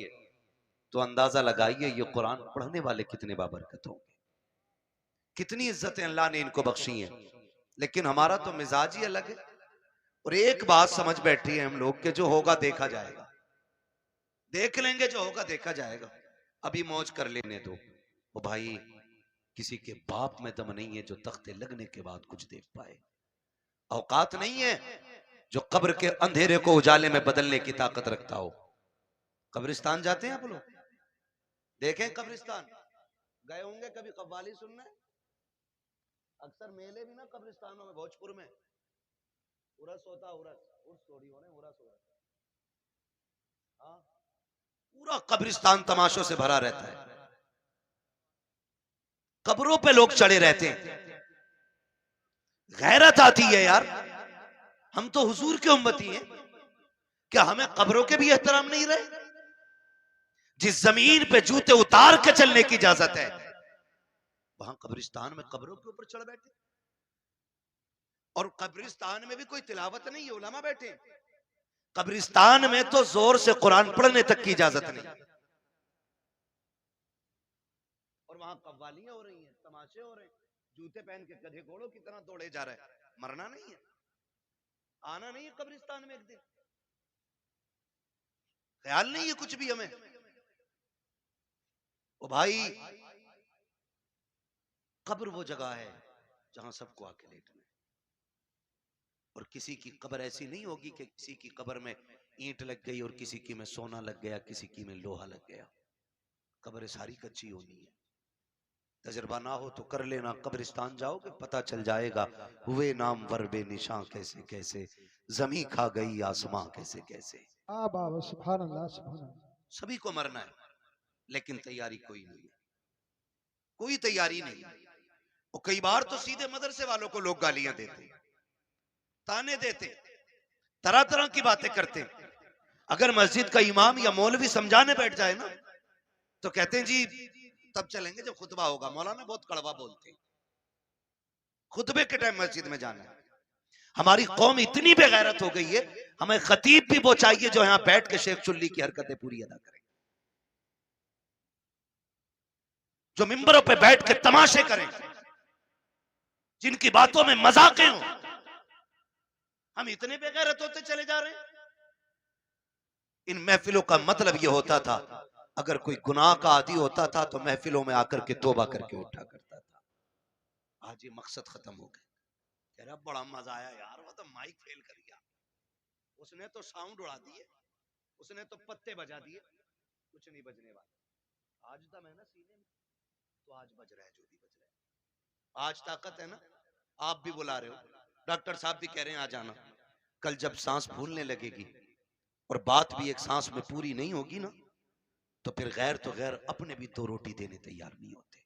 है, तो अंदाजा लगाइए ये कुरान पढ़ने वाले कितने बाबरकत होंगे, कितनी इज्जतें अल्लाह ने इनको बख्शी हैं। लेकिन हमारा तो मिजाज ही अलग है। और एक बात समझ बैठी है हम लोग के जो होगा देखा जाएगा, देख लेंगे, जो होगा देखा जाएगा, अभी मौज कर लेने दो। ओ भाई, किसी के बाप में दम नहीं है जो तख्ते लगने के बाद कुछ देख पाए। औकात नहीं है जो कब्र के अंधेरे को उजाले में बदलने की ताकत रखता हो। कब्रिस्तान जाते हैं आप लोग, देखें कब्रिस्तान, गए होंगे कभी कव्वाली सुनने। अक्सर मेले भी ना कब्रिस्तानों में, भोजपुर में उरस होता, उर्स थोड़ी हो रहे, उरस हो रहा। हाँ, पूरा कब्रिस्तान तमाशों से भरा रहता है, कब्रों पे लोग चढ़े रहते हैं। गैरत आती है यार, हम तो हुजूर के उम्मती हैं, क्या हमें कब्रों के भी एहतराम नहीं रहे? जिस जमीन पे जूते उतार के चलने की इजाजत है, वहां कब्रिस्तान में कब्रों के ऊपर चढ़ बैठे। और कब्रिस्तान में भी कोई तिलावत नहीं है, उलमा बैठे। कब्रिस्तान में तो जोर से कुरान पढ़ने तक की इजाजत नहीं। और वहां कव्वालियां हो रही हैं, तमाशे हो रहे हैं, जूते पहन के गधे घोड़ों की तरह दौड़े जा रहे हैं। मरना नहीं है, आना नहीं है कब्रिस्तान में एक दिन, ख्याल नहीं है कुछ भी हमें। ओ भाई, कब्र वो जगह है जहां सबको आके लेटना है। और किसी की कब्र ऐसी नहीं होगी कि किसी की कब्र में ईंट लग गई और किसी की में सोना लग गया, किसी की में लोहा लग गया। कब्र सारी कच्ची होनी है। तजर्बा ना हो तो कर लेना, कब्रिस्तान जाओगे पता चल जाएगा, हुए नाम वरबे निशां कैसे कैसे, जमी खा गई आसमां कैसे कैसे। सुभान अल्लाह सुभान अल्लाह। सभी को मरना है, लेकिन तैयारी कोई नहीं है, कोई तैयारी नहीं। और कई बार तो सीधे मदरसे वालों को लोग गालियां देते, ताने देते, तरह तरह की बातें करते। अगर मस्जिद का इमाम या मौलवी समझाने बैठ जाए ना, तो कहते हैं जी तब चलेंगे जब खुतबा होगा, मौलाना बहुत कड़वा बोलते हैं, खुतबे के टाइम मस्जिद में जाना है। हमारी कौम इतनी बेगैरत हो गई है, हमें खतीब भी वो चाहिए जो यहाँ बैठ के शेख चुल्ली की हरकतें पूरी अदा करें, जो मिंबरों पे बैठ के तमाशे करें, जिनकी बातों में मजाकें हो। हम इतने बेगैरत होते चले जा रहे हैं। इन महफिलों का मतलब यह होता था, अगर कोई गुनाह का आदी होता था तो महफिलों में आकर के तौबा करके उठा करता था। आज ये मकसद खत्म हो गया। कह रहा बड़ा मजा आया यार, वो तो माइक फेल कर गया, उसने तो साउंड उड़ा दिए, उसने तो पत्ते बजा दिए, कुछ नहीं बजने वाला। आज दम है ना सीने में, तो आज बज रहा है जो भी बज रहा है। आज ताकत है ना, आप भी बुला रहे हो, डॉक्टर साहब भी कह रहे हैं आ जाना। कल जब सांस फूलने लगेगी और बात भी एक सांस में पूरी नहीं होगी ना, तो फिर गैर तो गैर अपने भी दो रोटी देने तैयार नहीं होते।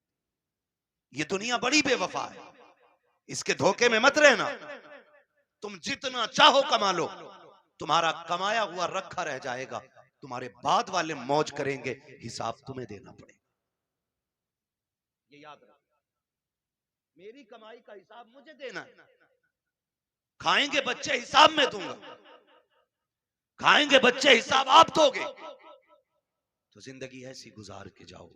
ये दुनिया बड़ी बेवफा है, इसके धोखे में मत रहना। तुम जितना चाहो कमा लो, तुम्हारा कमाया हुआ रखा रह जाएगा, तुम्हारे बाद वाले मौज करेंगे, हिसाब तुम्हें देना पड़ेगा। ये याद रखो, मेरी कमाई का हिसाब मुझे देना है। खाएंगे बच्चे हिसाब में दूंगा, खाएंगे बच्चे हिसाब आप दोगे। तो जिंदगी ऐसी गुजार के जाओ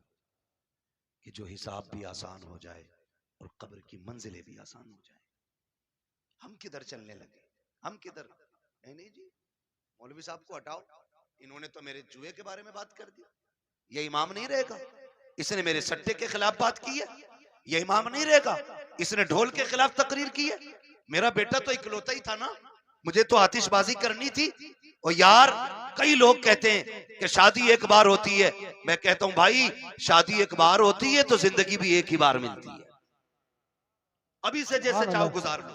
कि जो हिसाब भी आसान हो जाए और कब्र की मंजिलें भी आसान हो जाए। हम किधर चलने लगे, हम किधर, नहीं जी, मौलवी साहब को हटाओ, इन्होंने तो मेरे जुए के बारे में बात कर दी, ये इमाम नहीं रहेगा। इसने मेरे सट्टे के खिलाफ बात की है, ये इमाम नहीं रहेगा। इसने ढोल के खिलाफ तकरीर की है, मेरा बेटा तो इकलौता ही था ना, मुझे तो आतिशबाजी करनी थी। और यार, कई लोग कहते हैं कि शादी एक बार होती है, मैं कहता हूं भाई, शादी एक बार होती है तो जिंदगी भी एक ही बार मिलती है। अभी से जैसे सुभान चाहो अल्लाह। गुजार लो,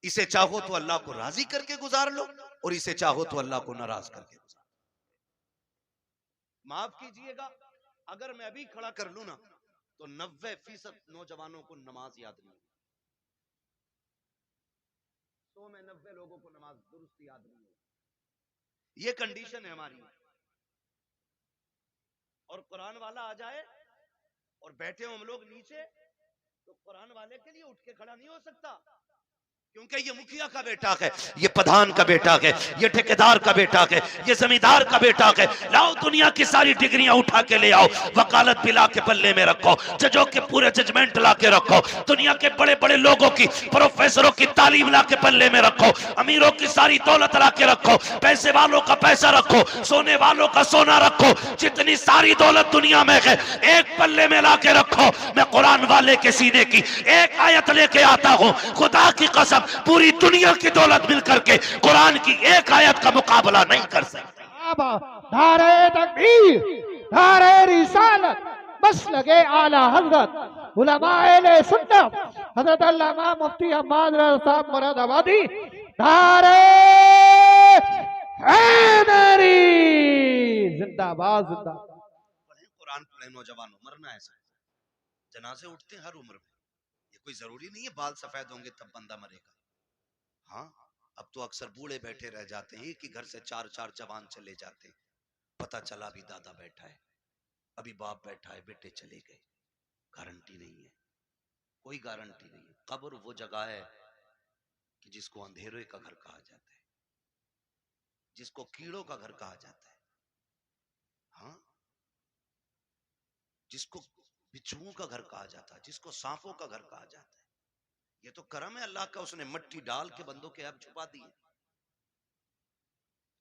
इसे चाहो तो अल्लाह को राजी करके गुजार लो, और इसे चाहो तो अल्लाह को नाराज करके गुजार। माफ कीजिएगा, अगर मैं अभी खड़ा कर लू ना, तो 90% नौजवानों को नमाज याद नहीं, 100 में 90 लोगों को नमाज दुरुस्त याद नहीं होगी। ये कंडीशन है हमारी। और कुरान वाला आ जाए और बैठे हो हम लोग नीचे, तो कुरान वाले के लिए उठ के खड़ा नहीं हो सकता। क्योंकि ये मुखिया का बेटा है, ये प्रधान का बेटा है, ये ठेकेदार का बेटा है, ये जमींदार का बेटा है। लाओ दुनिया की सारी डिग्रियां उठा के ले आओ, वकालत भी ला के पल्ले में रखो, जजों के पूरे जजमेंट ला के रखो, दुनिया के बड़े बड़े लोगों की, प्रोफेसरों की तालीम ला के पल्ले में रखो, अमीरों की सारी दौलत ला के रखो, पैसे वालों का पैसा रखो, सोने वालों का सोना रखो, जितनी सारी दौलत दुनिया में है एक पल्ले में ला के रखो। मैं कुरान वाले के सीने की एक आयत लेके आता हूं, खुदा की कसम पूरी दुनिया की दौलत मिलकर के कुरान की एक आयत का मुकाबला नहीं कर सकती। नारे तकबीर, नारे रिसालत, बस लगे आला हजरत उलमाए सुन्नत हजरत अल्लामा मुफ्ती अहमद रजा साहब मुरादाबादी, नारे हैदरी जिंदाबाद जिंदाबाद। पढ़े कुरान, पढ़े नौजवानों, मरना ऐसा है, जनाजे उठते हैं हर उम्र में, ये कोई जरूरी नहीं है बाल सफेद होंगे तब बंदा मरेगा। हाँ, अब तो अक्सर बूढ़े बैठे रह जाते हैं कि घर से चार चार जवान चले जाते हैं, पता चला अभी दादा बैठा है, अभी बाप बैठा है, बेटे चले गए। गारंटी नहीं है, कोई गारंटी नहीं है। कब्र वो जगह है कि जिसको अंधेरे का घर कहा जाता है, जिसको कीड़ों का घर कहा जाता है, हाँ, जिसको बिच्छुओं का घर कहा जाता है, जिसको सांपों का घर कहा जाता है। ये तो करम है अल्लाह का, उसने मट्टी डाल के बंदों के ऐब छुपा दिए।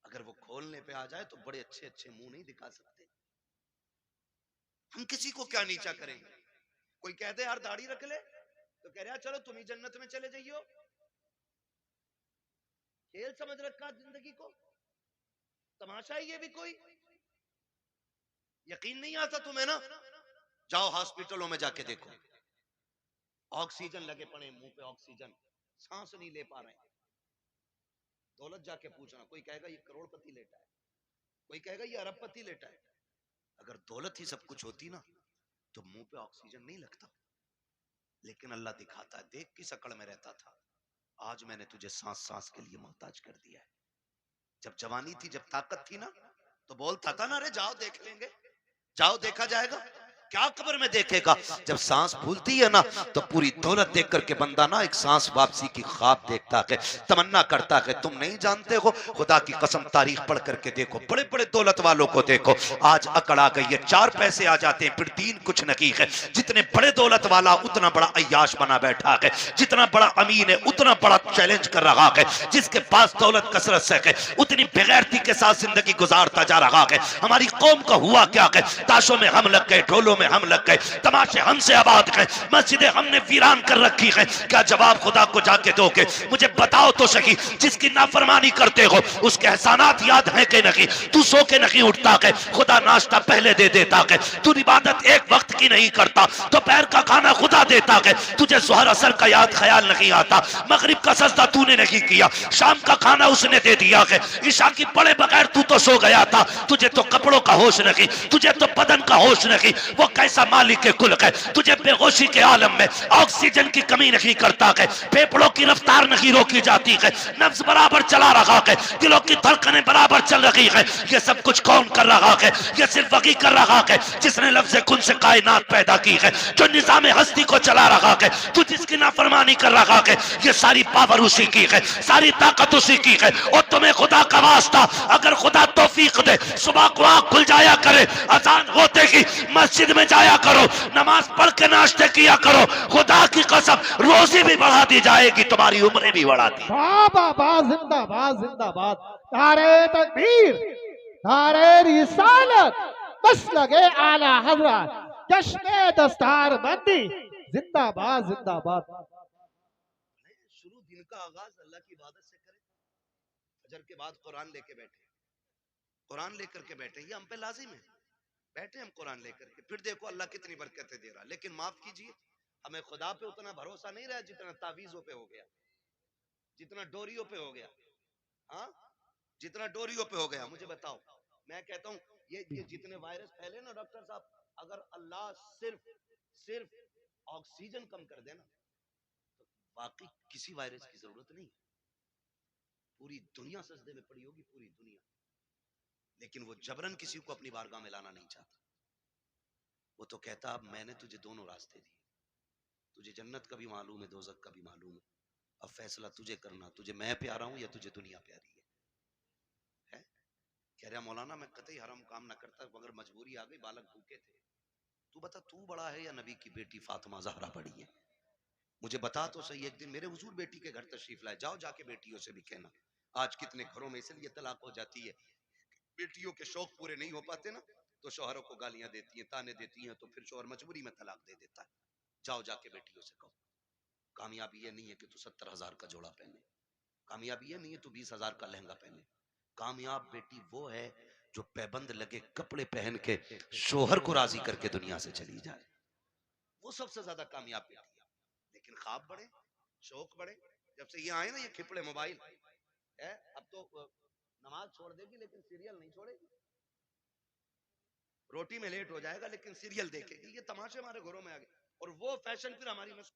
अगर वो खोलने पे आ जाए तो बड़े अच्छे अच्छे मुंह नहीं दिखा सकते। हम किसी को क्या नीचा करेंगे? कोई कहते यार दाढ़ी रख ले, तो कह रहा चलो तुम ही जन्नत में चले जाइयो। खेल समझ रखा जिंदगी को, तमाशा है ये भी कोई। यकीन नहीं आता तुम्हें ना, जाओ हॉस्पिटलों में जाके देखो, ऑक्सीजन लगे पड़े मुंह पे, ऑक्सीजन, सांस नहीं ले पा रहे। दौलत जाके पूछना, कोई कहेगा ये करोड़पति लेटा है, कोई कहेगा ये अरबपति लेटा है। अगर दौलत ही सब कुछ होती ना तो मुंह पे ऑक्सीजन नहीं लगता। लेकिन अल्लाह दिखाता है, देख की शकल में रहता था, आज मैंने तुझे सांस सांस के लिए मोहताज कर दिया है। जब जवानी थी, जब ताकत थी ना, तो बोलता था ना, अरे जाओ देख लेंगे, जाओ देखा जाएगा। क्या कब्र में देखेगा? जब सांस फूलती है ना तो पूरी दौलत देख करके बंदा ना एक सांस वापसी की ख्वाब देखता है, तमन्ना करता है। तुम नहीं जानते हो, खुदा की कसम तारीख पढ़ करके देखो, बड़े बड़े दौलत वालों को देखो, आज अकड़ आ गई है, 4 पैसे आ जाते हैं फिर दीन कुछ नहीं है। जितने बड़े दौलत वाला उतना बड़ा अय्याश बना बैठा है, जितना बड़ा अमीन है उतना बड़ा चैलेंज कर रहा है, जिसके पास दौलत कसरत से है उतनी बेगैरती के साथ जिंदगी गुजारता जा रहा है। हमारी कौम का हुआ क्या है, ताशों में हम लग गए, ढोलों में हम लग गए, तमाशे हमसे आबाद गए, मस्जिदें हमने वीरान कर रखी है। क्या जवाब खुदा को जाके दोगे? मुझे बताओ तो सही, जिसकी नाफरमानी करते हो उसके एहसानात याद हैं कि नहीं? तू सो के नहीं उठता है, खुदा नाश्ता पहले दे देता है। तू इबादत एक वक्त की नहीं करता, दोपहर का खाना खुदा देता है। तुझे जोहर असर का याद ख्याल नहीं आता, मगरिब का सजदा तूने नहीं किया, शाम का खाना उसने दे दिया है, ईशा की पढ़े बगैर तू तो सो गया था। तुझे तो कपड़ों का होश नहीं, तुझे तो बदन का होश नहीं। वो कैसा मालिक के कुल है, तुझे बेहोशी के आलम में ऑक्सीजन की कमी नहीं करता है, फेफड़ों की रफ्तार नहीं रोकी जाती है, नफ्स बराबर चला रहा है, दिलों की धड़कनें बराबर चल रही है। ये सब कुछ कौन कर रहा है? ये सिर्फ वही कर रहा है जिसने लफ्ज़ कुन से कायनात पैदा की है, जो निजाम हस्ती को चला रहा है। तू जिसकी नाफरमानी कर रहा है, ये सारी पावर उसी की है, सारी ताकत उसी की है। और तुम्हें खुदा का वास्ता, अगर खुदा तौफीक दे, सुबह को आँख खुल जाया करे, अजान होते ही मस्जिद में जाया करो, नमाज पढ़ के नाश्ते किया करो, खुदा की कसम रोजी भी बढ़ा दी जाएगी, तुम्हारी उम्रें भी बढ़ा दी। जिंदाबाद जिंदाबाद, नारे तकबीर, नारे रिसालत, बस लगे आला हजरत, जश्न दस्तार बंदी, जिंदाबाद जिंदाबाद। शुरू दिन का आगाज अल्लाह की इबादत से करें, फजर के बाद कुरान लेके बैठे, कुरान लेकर के बैठे, ये हम पे लाजिम है। बैठे हम कुरान लेकर के, फिर देखो अल्लाह कितनी बरकतें दे रहा। लेकिन माफ कीजिए, हमें खुदा पे उतना भरोसा नहीं रहा जितना तावीजों पे हो गया, जितना डोरियों पे हो गया। हाँ, जितना डोरियों पे हो गया। मुझे बताओ, मैं कहता हूँ ये जितने वायरस फैले ना डॉक्टर साहब, अगर अल्लाह सिर्फ सिर्फ ऑक्सीजन कम कर देना तो बाकी किसी वायरस की जरूरत नहीं। पूरी दुनिया सजदे में पड़ी होगी, पूरी दुनिया। लेकिन वो जबरन किसी को अपनी बारगाह में लाना नहीं चाहता। वो तो कहता अब मैंने तुझे दोनों रास्ते दिए, तुझे जन्नत का भी मालूम है, दोजख का भी मालूम है, अब फैसला तुझे करना, तुझे मैं प्यारा हूं या तुझे दुनिया प्यारी है? कह रहा मौलाना मैं कतई हराम काम ना करता मगर मजबूरी आ गई, बालक भूखे थे। तू बता तू बड़ा है या नबी की बेटी फातिमा जहरा बड़ी है? मुझे बता तो सही। एक दिन मेरे हुजूर बेटी के घर तशरीफ लाए, जाओ जाके बेटियों से भी कहना। आज कितने घरों में इसलिए तलाक हो जाती है, बेटियों के शौक पूरे नहीं हो पाते ना, तो शोहरों को गालियां देती हैं, ताने देती हैं, तो फिर शोहर मजबूरी में तलाक दे देता है। जाओ जाके बेटियों से कहो। कामयाबी ये नहीं है कि तू 70,000 का जोड़ा पहने, कामयाबी ये नहीं है तू 20,000 का लहंगा पहने। कामयाब बेटी वो है जो पैबंद लगे कपड़े पहन के शोहर को राजी करके दुनिया से चली जाए, वो सबसे ज्यादा कामयाब बेटी है। लेकिन ख्वाब बड़े, शौक बड़े। जब से ये आए ना ये खिपड़े मोबाइल है, अब तो नमाज छोड़ देगी लेकिन सीरियल नहीं छोड़ेगी, रोटी में लेट हो जाएगा लेकिन सीरियल देखेगी। ये तमाशे हमारे घरों में आ गए, और वो फैशन फिर हमारी नस्ल,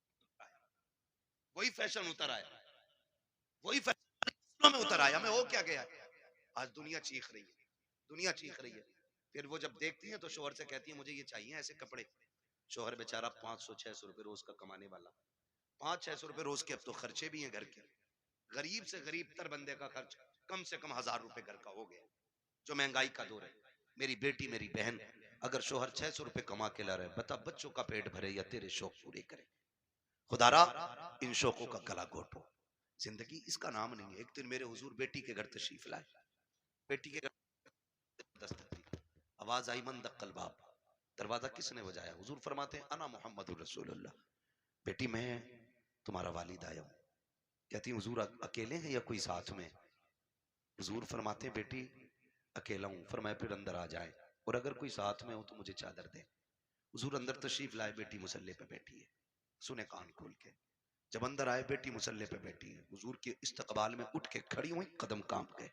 वही फैशन उतर आया, वही फैशन नस्लों में उतर आया। हमें हो क्या गया, आज दुनिया चीख रही है, दुनिया चीख रही है। फिर वो जब देखती है तो शोहर से कहती है मुझे ये चाहिए ऐसे कपड़े। शोहर बेचारा 500-600 रुपए रोज का कमाने वाला, 500-600 रुपए रोज के अब तो खर्चे भी हैं घर के। गरीब से गरीब तर बंदे का खर्च कम से कम 1000 रुपए घर का हो गया, जो महंगाई का दौर है। मेरी बेटी मेरी बहन, अगर शोहर 600 रुपए कमा के ला रहे, बता बच्चों का पेट भरे या तेरे शौक पूरे करे? खुदारा इन शौकों का गला घोटो, जिंदगी इसका नाम नहीं है। एक दिन मेरे हुजूर बेटी के घर तशरीफ लाए, बेटी के घर दस्तक दी, आवाज आई मन दक्कल बाप। दरवाजा किसने बजाया? हुजूर फरमाते हैं अना मोहम्मद रसूलुल्लाह, बेटी मैं तुम्हारा वालिद आया हूं। कहती हुजूर अकेले हैं या कोई साथ में? हुजूर फरमाते हैं बेटी अकेला हूं। फरमाया फिर अंदर आ जाए, और अगर कोई साथ में हो तो मुझे चादर दे। हुजूर अंदर तशरीफ लाए, बेटी मुसल्ले पे बैठी है, सुने कान खोल के। जब अंदर आए बेटी मुसल्ले पे बैठी है, हुजूर के इस्तकबाल में उठ के खड़ी हुई, कदम कांप गए,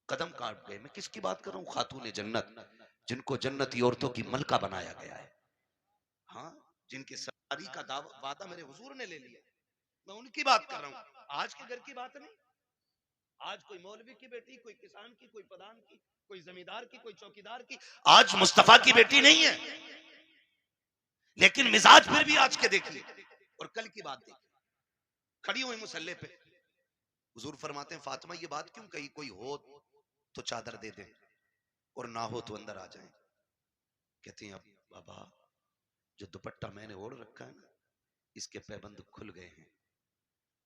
कदम काट गए। मैं किसकी बात कर रहा हूँ? खातून जन्नत, जिनको जन्नती औरतों की मलका बनाया गया है, हाँ, जिनकी सवारी का वादा मेरे हुजूर ने ले लिया, मैं उनकी बात कर रहा हूँ। आज के घर की बात नहीं। आज कोई मौलवी की बेटी, कोई किसान की, कोई प्रधान की, कोई जमींदार की, कोई चौकीदार की, आज मुस्तफा की बेटी नहीं है। लेकिन मिजाज फिर भी आज के देखिए, और कल की बात देखिए, खड़ी हुई मुसल्ले पे। हुजूर फरमाते हैं फातिमा ये बात क्यों कही? कोई हो तो चादर दे दे, और ना हो तो अंदर आ जाए। कहती हैं अब बाबा जो दुपट्टा मैंने ओढ़ रखा है ना, इसके पैबंद खुल गए हैं।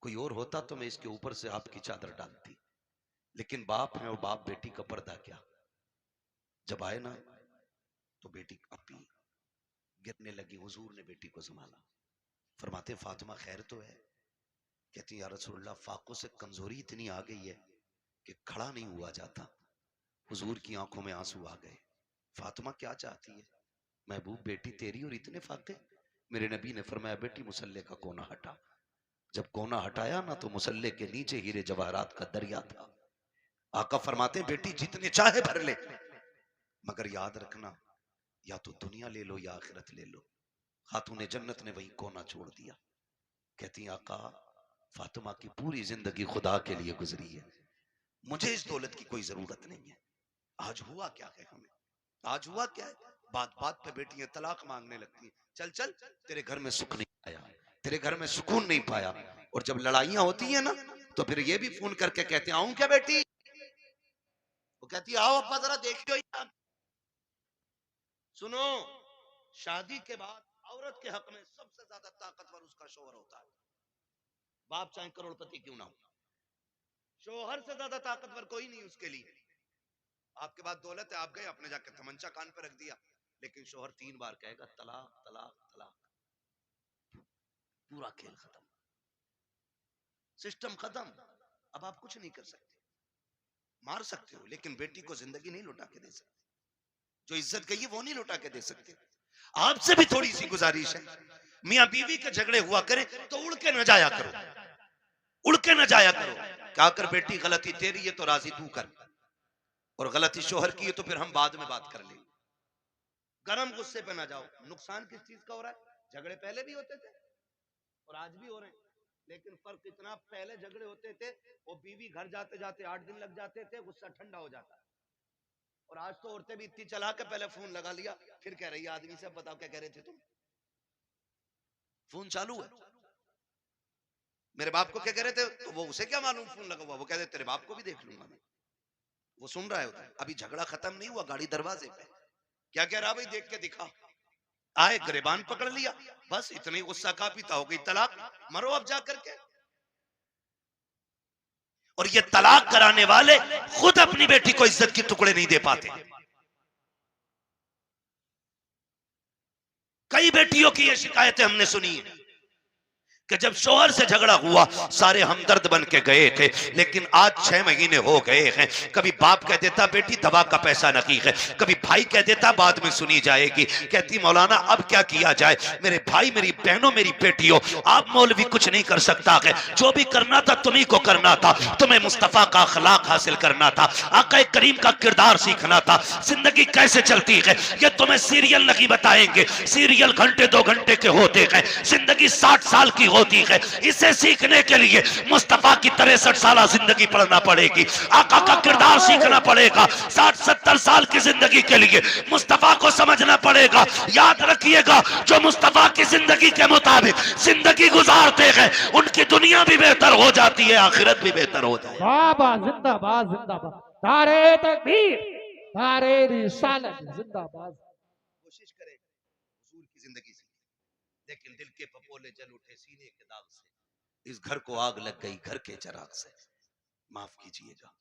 कोई और होता तो मैं इसके ऊपर से आपकी चादर डालती, लेकिन बाप है और बाप बेटी का पर्दा क्या। जब आए ना तो बेटी अपी गिरने लगी, हुजूर ने बेटी को संभाला। फरमाते फातिमा खैर तो है? कहती या रसूलल्लाह फाकों से कमजोरी इतनी आ गई है कि खड़ा नहीं हुआ जाता। हुजूर की आंखों में आंसू आ गए। फातिमा क्या चाहती है? महबूब बेटी तेरी और इतने फाके? मेरे नबी ने फरमाया बेटी मुसल्ले का कोना हटा। जब कोना हटाया ना तो मुसल्ले के नीचे हीरे जवाहरात का दरिया था। आका फरमाते बेटी जितने चाहे भर ले, मगर याद रखना या तो दुनिया ले लो या आखिरत ले लो। खातून जन्नत ने वही कोना छोड़ दिया। कहती आका फातिमा की पूरी जिंदगी खुदा के लिए गुजरी है, मुझे इस दौलत की कोई जरूरत नहीं है। आज हुआ क्या है हमें, आज हुआ क्या है? बात बात पे बेटियां तलाक मांगने लगती हैं। चल चल तेरे घर में सुख नहीं पाया, तेरे घर में सुकून नहीं पाया। और जब लड़ाइयां होती है ना तो फिर ये भी फोन करके कहते आऊं क्या बेटी? वो कहती आओ अब्बा जरा देखियो यार। सुनो, शादी के बाद औरत के हक में सबसे ज्यादा ताकतवर उसका शोहर होता है, बाप चाहे करोड़पति क्यों ना हो। शोहर से ज्यादा ताकतवर कोई नहीं उसके लिए। आपके पास दौलत है, आप गए आपने जाकर तमंचा कान पे रख दिया, लेकिन शोहर 3 बार कहेगा तलाक तलाक तलाक, पूरा खेल खत्म, सिस्टम खत्म। अब आप कुछ नहीं कर सकते, मार सकते हो लेकिन बेटी को जिंदगी नहीं लौटा के दे सकते। जो इज्जत गई है वो नहीं लौटा के दे सकते। आपसे भी थोड़ी सी गुजारिश है, मियां बीवी के झगड़े हुआ करे तो उड़ के न जाया करो, उड़ के न जाया करो। क्या कर बेटी गलती तेरी है तो राजी तू कर, और गलती शोहर की है तो फिर हम बाद में बात कर लेंगे। गरम गुस्से पे ना जाओ। नुकसान किस चीज का हो रहा है? झगड़े पहले भी होते थे और आज भी हो रहे हैं, लेकिन फर्क इतना, पहले झगड़े होते थे वो बीवी घर जाते जाते 8 दिन लग जाते थे, गुस्सा ठंडा हो जाता। और आज तो औरतें भी इतनी चला के पहले फोन लगा लिया, फिर कह रही है आदमी से बताओ क्या कह रहे थे तुम, फोन चालू है। मेरे बाप को क्या कह रहे थे, तो वो उसे क्या मालूम फोन लगा हुआ, वो कहते तेरे बाप को भी देख लूंगा मैं। वो सुन रहा है उधर, अभी झगड़ा खत्म नहीं हुआ, गाड़ी दरवाजे पे। क्या कह रहा भाई, देख के दिखा। आए गिरबान पकड़ लिया, बस इतनी गुस्सा का पीता हो गई तलाक, मरो अब जा करके। और ये तलाक कराने वाले खुद अपनी बेटी को इज्जत के टुकड़े नहीं दे पाते। कई बेटियों की ये शिकायतें हमने सुनी है कि जब शोहर से झगड़ा हुआ सारे हमदर्द बन के गए थे, लेकिन आज 6 महीने हो गए हैं, कभी बाप कह देता बेटी दवा का पैसा नकी है, कभी भाई कह देता बाद में सुनी जाएगी, कहती मौलाना अब क्या किया जाए, मेरे भाई मेरी बहनों मेरी बेटियों, आप मौलवी कुछ नहीं कर सकता है, जो भी करना था तुम्ही को करना था, तुम्हें मुस्तफा का अखलाक हासिल करना था, आका करीम का किरदार सीखना था। जिंदगी कैसे चलती है ये तुम्हें सीरियल नहीं बताएंगे, सीरियल घंटे 2 घंटे के होते हैं, जिंदगी 60 साल की होती है। इसे सीखने के लिए मुस्तफा की 63 साल जिंदगी पढ़ना पड़ेगी, आका का किरदार सीखना पड़ेगा, 60-70 साल की जिंदगी के लिए मुस्तफा को समझना पड़ेगा। याद रखिएगा जो मुस्तफा की जिंदगी के मुताबिक जिंदगी गुजारते हैं उनकी दुनिया भी बेहतर हो जाती है, आखिरत भी बेहतर हो जाती है। बाबा जिंदाबाद जिंदाबाद, नारे तकबीर, नारे रिसालत जिंदाबाद। कोशिश करें हुजूर की जिंदगी से, लेकिन दिल के पपोले जल उठे सीने के दाग से, इस घर को आग लग गई घर के चिराग से। माफ कीजिएगा,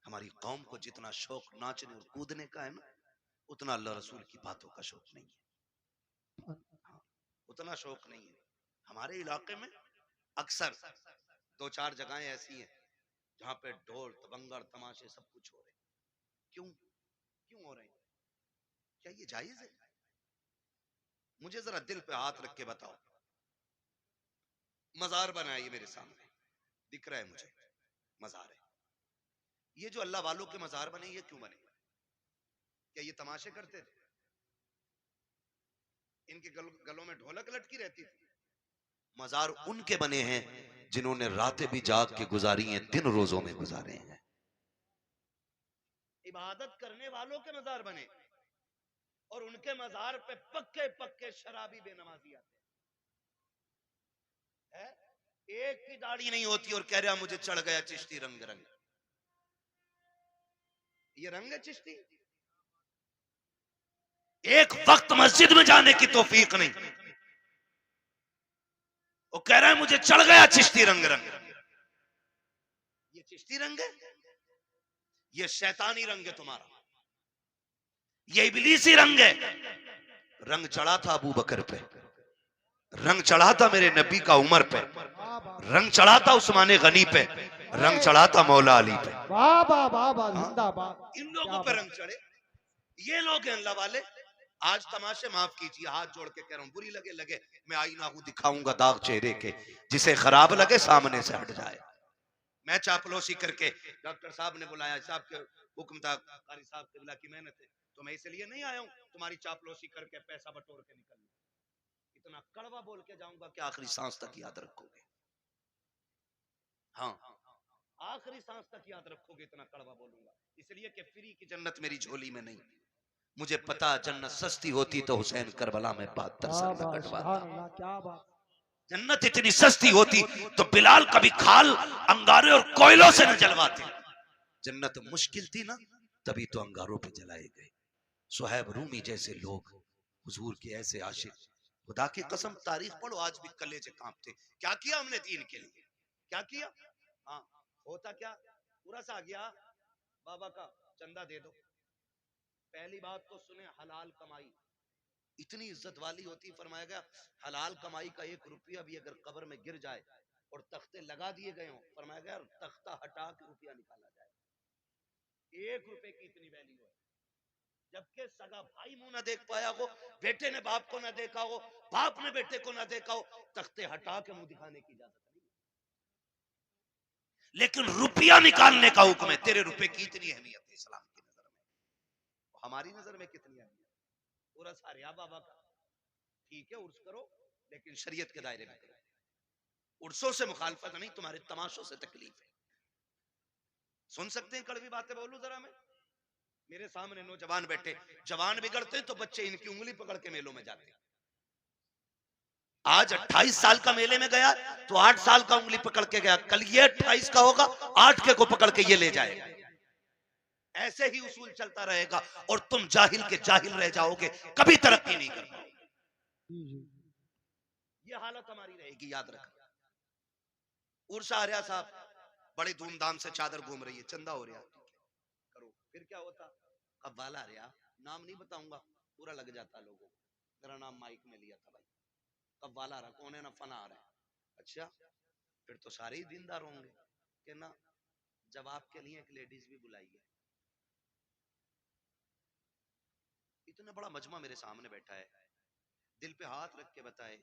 हमारी कौम को जितना शौक नाचने और कूदने का है ना, उतना अल्लाह रसूल की बातों का शौक नहीं है। हाँ, उतना शौक नहीं है। हमारे इलाके में अक्सर 2-4 जगहें ऐसी हैं जहां पे ढोल तबंगर तमाशे सब कुछ हो रहे हैं। क्यों क्यों हो रहे हैं? क्या ये जायज है? मुझे जरा दिल पे हाथ रख के बताओ। मजार बना है ये मेरे सामने, दिख रहा है मुझे मजार है। ये जो अल्लाह वालों के मजार बने, ये क्यों बने? क्या ये तमाशे करते थे? इनके गलों में ढोलक लटकी रहती थी? मजार उनके बने हैं जिन्होंने रातें भी जाग के गुजारी हैं, दिन रोजों में गुजारे हैं। इबादत करने वालों के मजार बने, और उनके मजार पे पक्के पक्के शराबी बेनमाजी आते हैं। एक की दाढ़ी नहीं होती और कह रहा मुझे चढ़ गया चिश्ती रंग रंग। ये रंग है चिश्ती? एक वक्त मस्जिद में जाने की तौफीक नहीं, वो कह रहा है मुझे चढ़ गया चिश्ती रंग रंग। ये चिश्ती रंग है? ये शैतानी रंग है तुम्हारा, ये इबलीसी रंग है। रंग चढ़ा था अबू बकर पे, रंग चढ़ा था मेरे नबी का उमर पे, रंग चढ़ा था उस्मान गनी पे, रंग चढ़ा था मौला अली पे। बाबा बाबा जिंदाबाद। इन लोगों पे रंग चढ़े, ये लोग हैं अल्लाह वाले। आज तमाशे माफ कीजिए, हाथ जोड़ के कह रहा हूं, बुरी लगे लगे, मैं आईना हूं दिखाऊंगा दाग चेहरे के, जिसे खराब लगे सामने से हट जाए। मैं चापलूसी करके, डॉक्टर साहब ने बुलाया, साहब के हुक्म था, कारी साहब किबला की मेहनत है, तो मैं इसलिए नहीं आया हूं तुम्हारी चापलूसी करके पैसा बटोर के निकलना। इतना कड़वा बोल के जाऊंगा कि आखिरी सांस तक याद रखोगे। हाँ, आखिरी सांस तक याद रखोगे, इतना कड़वा बोलूंगा, इसलिए कि फ्री की जन्नत मेरी झोली में नहीं। मुझे पता जन्नत सस्ती होती तो हुसैन करबला में 72 साल बाबा कटवाता। सुभान अल्लाह, क्या बात। जन्नत इतनी सस्ती होती तो बिलाल कभी खाल अंगारे और कोयलों से न जलवाते। जन्नत मुश्किल थी ना, तभी तो अंगारों पे जलाए गए। सुहैब रूमी जैसे लोग, हुजूर के ऐसे आशिक, खुदा की कसम तारीख पढ़ो आज भी कलेजे कांपते। क्या किया हमने दीन के लिए, क्या किया? हाँ, होता क्या, पूरा सा आ गया बाबा का चंदा दे दो। पहली बात तो सुने, हलाल कमाई इतनी इज्जत वाली होती, फरमाया गया हलाल कमाई का 1 रुपया भी अगर कब्र में गिर जाए और तख्ते लगा दिए गए हों, फरमाया गया तख्ता हटा के रुपया निकाला जाए। 1 रुपए की इतनी वैल्यू है। जबकि सगा भाई मुंह ना देख पाया हो, बेटे ने बाप को ना देखा हो, बाप ने बेटे को ना देखा हो, तख्ते हटा के मुंह दिखाने की इजाजत नहीं। लेकिन रुपया निकालने का हुक्म है। तेरे रुपए की इतनी अहमियत है इस्लाम की नजर में, हमारी नजर में कितनी अहमियत? पूरा सारिया बाबा का, ठीक है उर्स करो, लेकिन शरीयत के दायरे में करो। उर्सों से मुखालफत नहीं, तुम्हारे तमाशों से तकलीफ है। सुन सकते हैं कड़वी बातें बोलूं जरा मैं? मेरे सामने नौजवान बैठे, जवान बिगड़ते हैं तो बच्चे इनकी उंगली पकड़ के मेलों में जाते हैं। आज 28 साल का मेले में गया तो 8 साल का उंगली पकड़ के गया, कल ये 28 का होगा 8 के को पकड़ के ये ले जाएगा। ऐसे ही उसूल चलता रहेगा और तुम जाहिल के जाहिल रह जाओगे, कभी तरक्की नहीं कर पाओगे। जी जी। ये हालत हमारी रहेगी, याद रखना। उर्सा आर्या साहब बड़ी धूमधाम से चादर घूम रही है, चंदा हो रहा करो, फिर क्या होता, कव्वाल आर्या, नाम नहीं बताऊंगा, पूरा लग जाता लोगों को, मेरा नाम माइक में लिया था भाई, कव्वाल आ रहा, कौन है ना, फना आ रहा है। अच्छा, फिर तो सारे ही दीनदार होंगे कि ना, जब आपके लिए एक लेडीज भी बुलाई है। इतना बड़ा मजमा मेरे सामने बैठा है, दिल पे हाथ रख के बताए,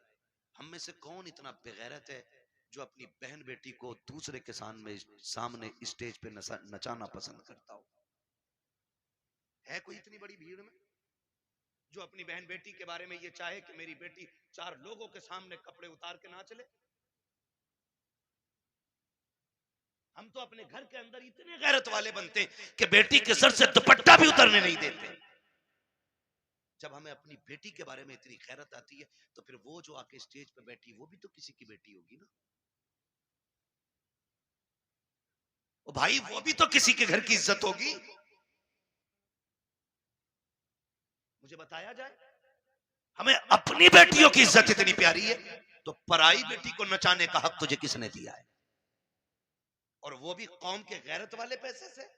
हम में से कौन इतना बेगैरत है जो अपनी बहन बेटी को दूसरे के सामने स्टेज पे नचाना पसंद करता हो? है कोई इतनी बड़ी भीड़ में जो अपनी बहन बेटी के बारे में ये चाहे कि मेरी बेटी 4 लोगों के सामने कपड़े उतार के ना चले? हम तो अपने घर के अंदर इतने गैरत वाले बनते कि बेटी के सर से दुपट्टा भी उतरने नहीं देते। जब हमें अपनी बेटी के बारे में इतनी गैरत आती है तो फिर वो जो आके स्टेज पे बैठी वो भी तो किसी की बेटी होगी ना। ओ भाई, वो भी तो किसी के घर की इज्जत होगी। मुझे बताया जाए, हमें अपनी बेटियों की इज्जत इतनी प्यारी है तो पराई बेटी को नचाने का हक तुझे किसने दिया है? और वो भी कौम के गैरत वाले पैसे से,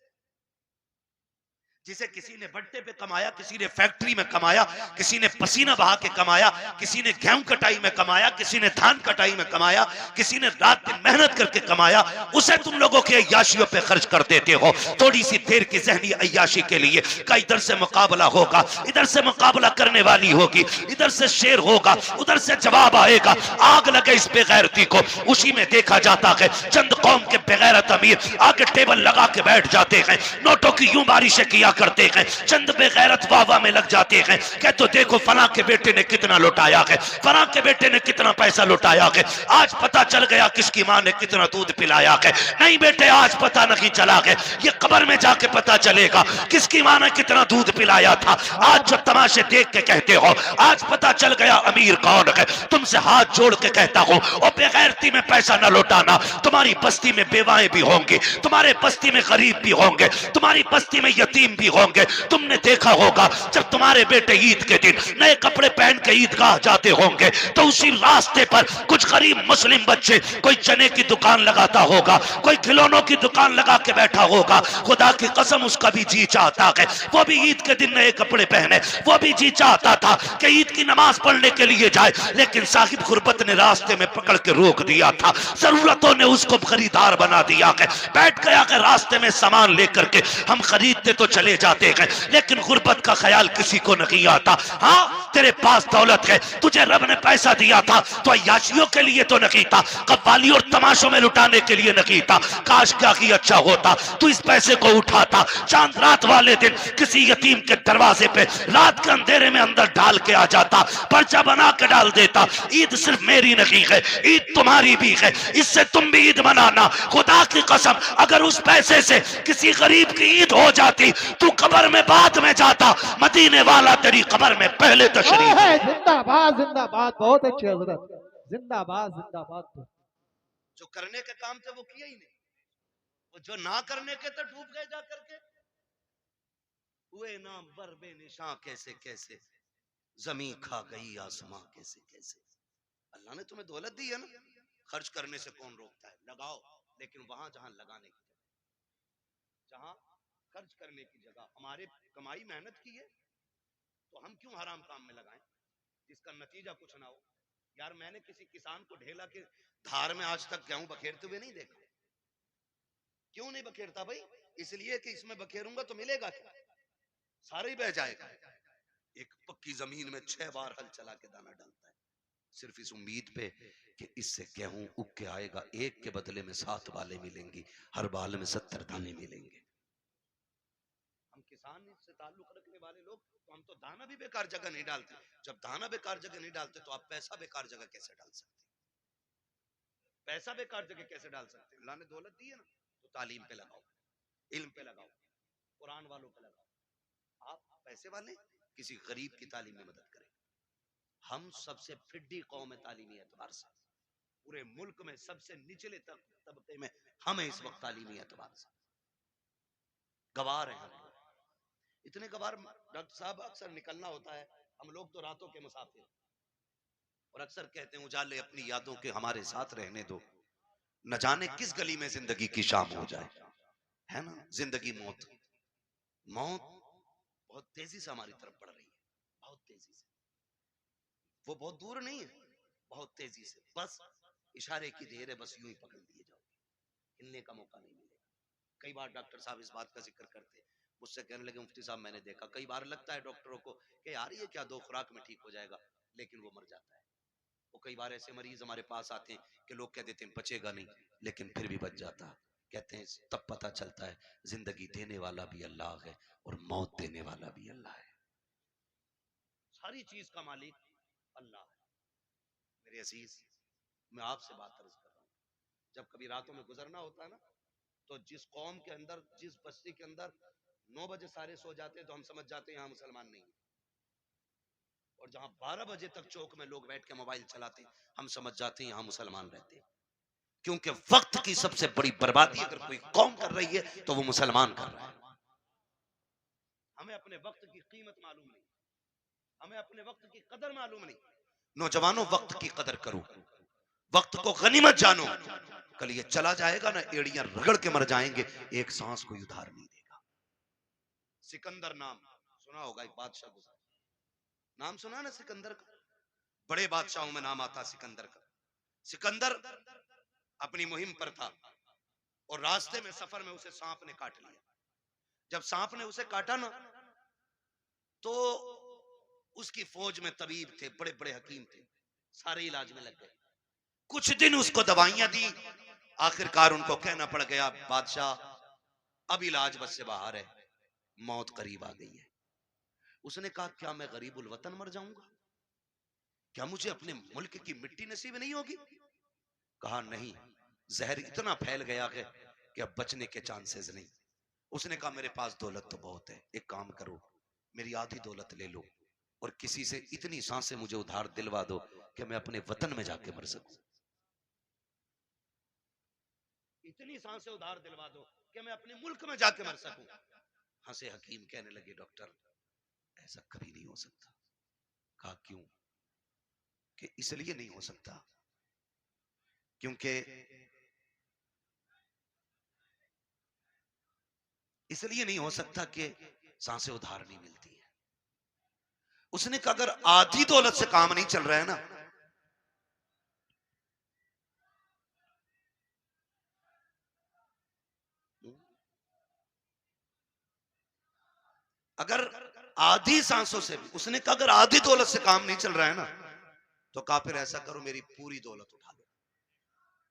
जिसे किसी ने बट्टे पे कमाया, किसी ने फैक्ट्री में कमाया, किसी ने पसीना बहा के कमाया, किसी ने गेहूं कटाई में कमाया, किसी ने धान कटाई में कमाया, किसी ने रात दिन मेहनत करके कमाया, उसे तुम लोगों के अय्याशियों पे खर्च कर देते हो थोड़ी सी देर की जहनी अय्याशी के लिए। का इधर से मुकाबला होगा, इधर से मुकाबला करने वाली होगी, इधर से शेर होगा, उधर से जवाब आएगा, आग लगे इस बेगैरती को। उसी में देखा जाता है चंद कौम के बेगैरत अमीर आगे टेबल लगा के बैठ जाते हैं, नोटों की यूं बारिशें किया करते हैं, चंद बेगैरत वाह में लग जाते हैं, कह तो देखो फला के बेटे ने कितना लुटाया है, फला के बेटे ने कितना पैसा लुटाया है, आज पता चल गया किसकी मां ने कितना दूध पिलाया है। नहीं बेटे, आज पता नहीं चला है, ये कब्र में जाके पता चलेगा किसकी मां ने कितना दूध पिलाया था। आज जो तमाशे देख के कहते हो आज पता चल गया अमीर कौन है। तुमसे हाथ जोड़ के कहता हूं, और बेगैरती में पैसा न लुटाना। तुम्हारी बस्ती में बेवाएं भी होंगी, तुम्हारे बस्ती में गरीब भी होंगे, तुम्हारी बस्ती में यतीम भी होंगे। तुमने देखा होगा जब तुम्हारे बेटे ईद के दिन नए कपड़े पहन के ईदगाह जाते होंगे तो उसी रास्ते पर कुछ गरीब मुस्लिम बच्चे कोई चने की दुकान लगाता होगा, कोई खिलौनों की दुकान लगा के बैठा होगा। खुदा की कसम उसका भी जी चाहता है वो भी ईद के दिन नए कपड़े पहने, वो भी जी चाहता था कि ईद की नमाज पढ़ने के लिए जाए, लेकिन साहिब गुरबत ने रास्ते में पकड़ के रोक दिया था, जरूरतों ने उसको खरीदार बना दिया है। बैठ गया कि रास्ते में सामान लेकर के हम खरीदते तो चले जाते हैं, लेकिन गुर्बत का ख्याल किसी को नहीं आता। हाँ, तेरे पास दौलत है, तुझे रब ने पैसा दिया था तो अय्याशियों के लिए तो नहीं था, कव्वाली और तमाशों में लुटाने के लिए नहीं था। काश क्या ही अच्छा होता तू इस पैसे को उठाता, चांद रात वाले दिन किसी यतीम के दरवाजे पे रात के अंधेरे में अंदर डाल के आ जाता, पर्चा बना के डाल देता। ईद सिर्फ मेरी नहीं है, ईद तुम्हारी भी है, इससे तुम भी ईद मनाना। खुदा की कसम, अगर उस पैसे से किसी गरीब की ईद हो जाती तू कब्र में बाद में जाता, मदीने वाला तेरी कब्र में पहले तशरीफ। जिंदाबाद जिंदाबाद, बहुत अच्छी हजरत, जिंदाबाद जिंदाबाद। जो करने के काम थे वो किए ही नहीं, वो जो ना करने के तो डूब गए जा करके। हुए ना बरबे निशां कैसे कैसे, जमीन खा गई आसमां कैसे कैसे। अल्लाह ने तुम्हें दौलत दी है ना, खर्च करने से कौन रोकता है? लगाओ, लेकिन वहां जहां लगाने की जगह, जहां खर्च करने की जगह हमारे कमाई मेहनत की है तो हम क्यों हराम काम में लगाएं जिसका नतीजा कुछ ना हो। यार, मैंने किसी किसान को ढेला के धार में आज तक गेहूं बखेरते हुए नहीं देखा। क्यों नहीं बखेरता भाई? इसलिए कि इसमें बखेरूंगा तो मिलेगा क्या? सारा ही बह जाएगा। एक पक्की जमीन में 6 बार हल चला के दाना डालता है, सिर्फ इस उम्मीद पे कि इससे गेहूं उग के आएगा, एक के बदले में 7 बालें मिलेंगी, हर बाल में 70 दाने मिलेंगे। हम किसान से ताल्लुक रखने वाले लोग तो हम तो दाना भी बेकार जगह नहीं डालते। जब दाना बेकार जगह नहीं डालते तो आप पैसा बेकार जगह कैसे डाल सकते? पैसा बेकार जगह कैसे डाल सकते? अल्लाह ने दौलत दी है ना, तो तालीम पे लगाओ, इल्म पे लगाओ, कुरान वालों पे लगाओ। आप पैसे वाले किसी गरीब की तालीम में मदद करें, हम सबसे फिड्डी कौम है तालीमी एतबार से, पूरे मुल्क में सबसे निचले तबके में हम हैं इस वक्त तालीमी एतबार से, गवार हैं हम लोग। इतने गवार डॉक्टर साहब, अक्सर निकलना होता है, हम लोग तो रातों के मुसाफिर, और अक्सर कहते हैं उजाले अपनी यादों के हमारे साथ रहने दो, न जाने किस गली में जिंदगी की शाम हो जाए, है ना। जिंदगी मौत, मौत बहुत तेजी से हमारी तरफ बढ़ रही है, बहुत तेजी से, वो बहुत दूर नहीं है, बहुत तेजी से, बस इशारे की देर है, बस यूं ही पकड़ लिए जाओ, हिलने का मौका नहीं मिलेगा। कई बार डॉक्टर साहब इस बात का जिक्र करते, मुझसे कहने लगे मुफ्ती साहब मैंने देखा, कई बार लगता है डॉक्टरों को कि यार ये क्या 2 खुराक में ठीक हो जाएगा, लेकिन वो मर जाता है। वो कई बार ऐसे मरीज हमारे पास आते हैं कि लोग कह देते हैं बचेगा नहीं, लेकिन फिर भी बच जाता है। कहते हैं तब पता चलता है जिंदगी देने वाला भी अल्लाह है और मौत देने वाला भी अल्लाह है, सारी चीज का मालिक अल्लाह है। मेरे अजीज, मैं आपसे बात अर्ज कर रहा हूँ, जब कभी रातों में गुजरना होता है ना, तो जिस कौम के अंदर, जिस बस्ती के अंदर 9 बजे सारे सो जाते हैं, तो हम समझ जाते हैं यहाँ मुसलमान नहीं है, और जहां 12 बजे तक चौक में लोग बैठ के मोबाइल चलाते हैं, हम समझ जाते हैं यहाँ मुसलमान रहते हैं। क्योंकि वक्त की सबसे बड़ी बर्बादी अगर कोई कौम कर रही है तो वो मुसलमान कर रहा है। हमें अपने वक्त की कीमत मालूम नहीं, हमें अपने वक्त की कदर मालूम नहीं। नौजवानों, वक्त की कदर करो, वक्त को गनीमत जानो, कल ये चला जाएगा ना, एड़ियां रगड़ के मर जाएंगे, एक सांस कोई उधार नहीं देगा। सिकंदर नाम सुना होगा, एक बादशाह गुजरा, नाम सुना ना सिकंदर का, बड़े बादशाहों में नाम आता सिकंदर का। सिकंदर अपनी मुहिम पर था और रास्ते में, सफर में उसे सांप ने काट लिया। जब सांप ने उसे काटा ना, तो उसकी फौज में तबीब थे, बड़े बड़े हकीम थे, सारे इलाज में लग गए। कुछ दिन उसको दवाइयां दी, आखिरकार उनको कहना पड़ गया बादशाह अब इलाज बस से बाहर है, मौत करीब आ गई है। उसने कहा क्या मैं गरीबुल वतन मर जाऊंगा, क्या मुझे अपने मुल्क की मिट्टी नसीब नहीं होगी? कहा नहीं, जहर इतना फैल गया है कि अब बचने के चांसेस नहीं। उसने कहा मेरे पास दौलत तो बहुत है, एक काम करो मेरी आधी दौलत ले लो और किसी से इतनी सांसें मुझे उधार दिलवा दो कि मैं अपने वतन में जाके मर सकूं। इतनी सांसें उधार दिलवा दो कि मैं अपने मुल्क में जाके मर सकूं। हंसे हकीम, कहने लगे डॉक्टर ऐसा कभी नहीं हो सकता। कहा क्यों? कि इसलिए नहीं हो सकता क्योंकि इसलिए नहीं हो सकता कि सांसें उधार नहीं मिलती है। उसने कहा अगर आधी दौलत से काम नहीं चल रहा है ना, अगर आधी सांसों से भी, उसने कहा अगर आधी दौलत से काम नहीं चल रहा है ना, तो कहा फिर ऐसा करो मेरी पूरी दौलत उठा लो।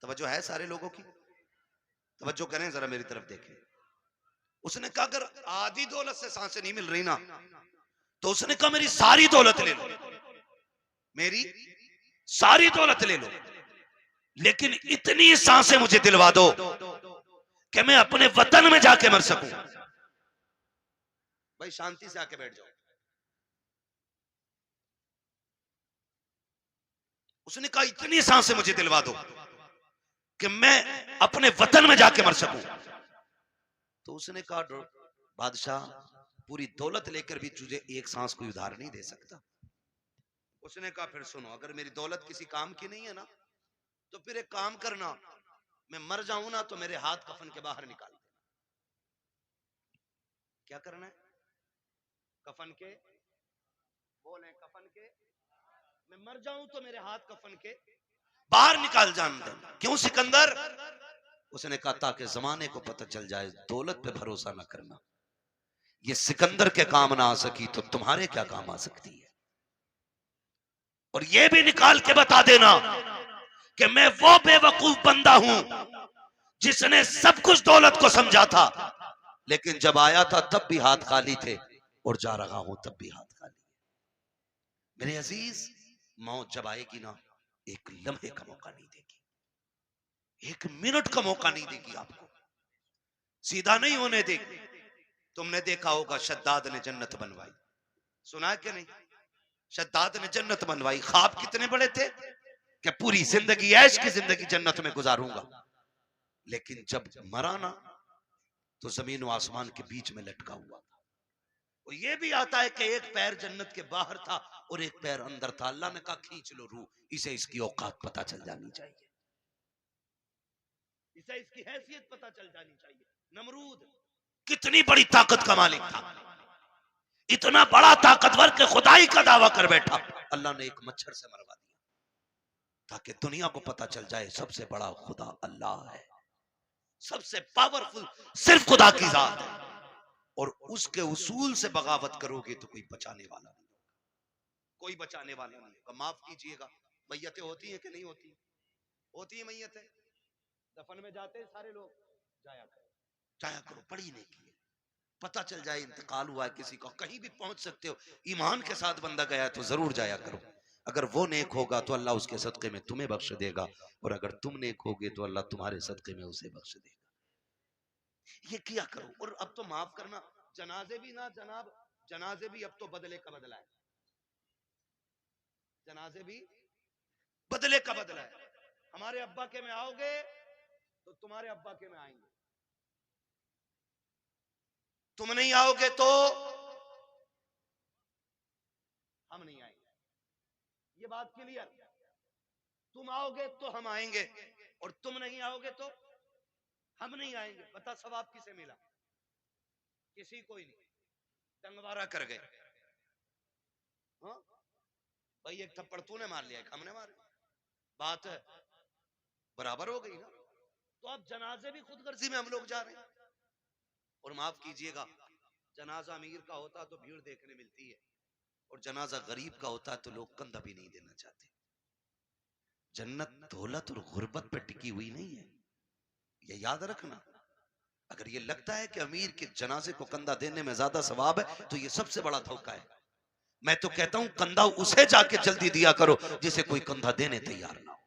तवज्जो है सारे लोगों की? तवज्जो करें जरा, मेरी तरफ देखें। उसने कहा अगर आधी दौलत से सांसें नहीं मिल रही ना, तो उसने कहा मेरी सारी दौलत ले लो, मेरी सारी दौलत ले लो, लेकिन इतनी सांसें मुझे दिलवा दो कि मैं अपने वतन में जाके मर सकूं। भाई शांति से आके बैठ जाओ। उसने कहा इतनी सांसें मुझे दिलवा दो कि मैं अपने वतन में जाके मर सकूं। तो उसने कहा बादशाह पूरी दौलत लेकर भी तुझे एक सांस कोई उधार नहीं दे सकता। उसने कहा फिर सुनो, अगर मेरी दौलत किसी काम की नहीं है ना, तो फिर एक काम करना, मैं मर जाऊं ना तो मेरे हाथ कफन के बाहर निकाल देना। क्या करना है? कफन के, बोले कफन के, मैं मर जाऊं तो मेरे हाथ कफन के बाहर निकाल जान दे। क्यों सिकंदर? उसने कहा ताकि जमाने को पता चल जाए दौलत पे भरोसा न करना, ये सिकंदर के काम ना आ सकी तो तुम्हारे क्या काम आ सकती है। और ये भी निकाल के बता देना कि मैं वो बेवकूफ बंदा हूं जिसने सब कुछ दौलत को समझा था, लेकिन जब आया था तब भी हाथ खाली थे और जा रहा हूं तब भी हाथ खाली। मेरे अजीज, मौत जब आएगी ना, एक लम्हे का मौका नहीं देगी, एक मिनट का मौका नहीं देगी, आपको सीधा नहीं होने देगी। तुमने देखा होगा शद्दाद ने जन्नत बनवाई, सुना है कि नहीं? शद्दाद ने जन्नत बनवाई, ख्वाब कितने बड़े थे कि पूरी जिंदगी ऐश की जिंदगी जन्नत में गुजारूंगा, लेकिन जब मरा ना तो जमीन और आसमान के बीच में लटका हुआ था। और ये भी आता है कि एक पैर जन्नत के बाहर था और एक पैर अंदर था। अल्लाह ने कहा खींच लो रूह, इसे इसकी औकात पता चल जानी चाहिए, इसे इसकी हैसियत पता चल जानी चाहिए। नमरूद कितनी बड़ी ताकत का मालिक था, इतना बड़ा ताकतवर के खुदाई का दावा कर बैठा। अल्लाह ने एक मच्छर से मरवा दिया ताकि दुनिया को पता चल जाए सबसे बड़ा खुदा अल्लाह है, सबसे पावरफुल सिर्फ खुदा की जात है। और उसके उसूल से बगावत करोगे तो कोई बचाने वाला नहीं होगा, कोई बचाने वाला नहीं होगा। माफ कीजिएगा, मैयतें होती हैं कि नहीं होती? होती है मैयतें, दफन में जाते हैं सारे लोग, जाया करो, जाया करो, पढ़ी नहीं की, पता चल जाए इंतकाल हुआ है किसी का, कहीं भी पहुंच सकते हो। ईमान के साथ बंदा गया है तो जरूर जाया करो। अगर वो नेक होगा तो अल्लाह उसके सदके में तुम्हें बख्श देगा, और अगर तुम नेक होगे तो अल्लाह तुम्हारे सदके में उसे बख्श देगा। ये किया करो। और अब तो माफ करना, जनाजे भी ना जनाब, जनाजे भी अब तो बदले का बदला है, जनाजे भी बदले का बदला है। हमारे अब्बा के में आओगे तो तुम्हारे अब्बा के में आएंगे, तुम नहीं आओगे तो हम नहीं आएंगे। ये बात क्लियर, तुम आओगे तो हम आएंगे और तुम नहीं आओगे तो हम नहीं आएंगे। बता सवाब किसे मिला? किसी को ही नहीं, डंगवारा कर गए। हाँ भाई, एक थप्पड़ तूने मार लिया, एक हमने मार, बात बराबर हो गई ना। तो अब जनाजे भी खुदगर्जी में हम लोग जा रहे हैं। और माफ कीजिएगा, जनाजा अमीर का होता तो भीड़ देखने मिलती है, और जनाजा गरीब का होता है तो लोग कंधा भी नहीं देना चाहते। जन्नत दौलत और गुर्बत पे टिकी हुई नहीं है, ये याद रखना। अगर ये लगता है कि अमीर के जनाजे को कंधा देने में ज्यादा सवाब है तो ये सबसे बड़ा धोखा है। मैं तो कहता हूं कंधा उसे जाके जल्दी दिया करो जिसे कोई कंधा देने तैयार ना हो,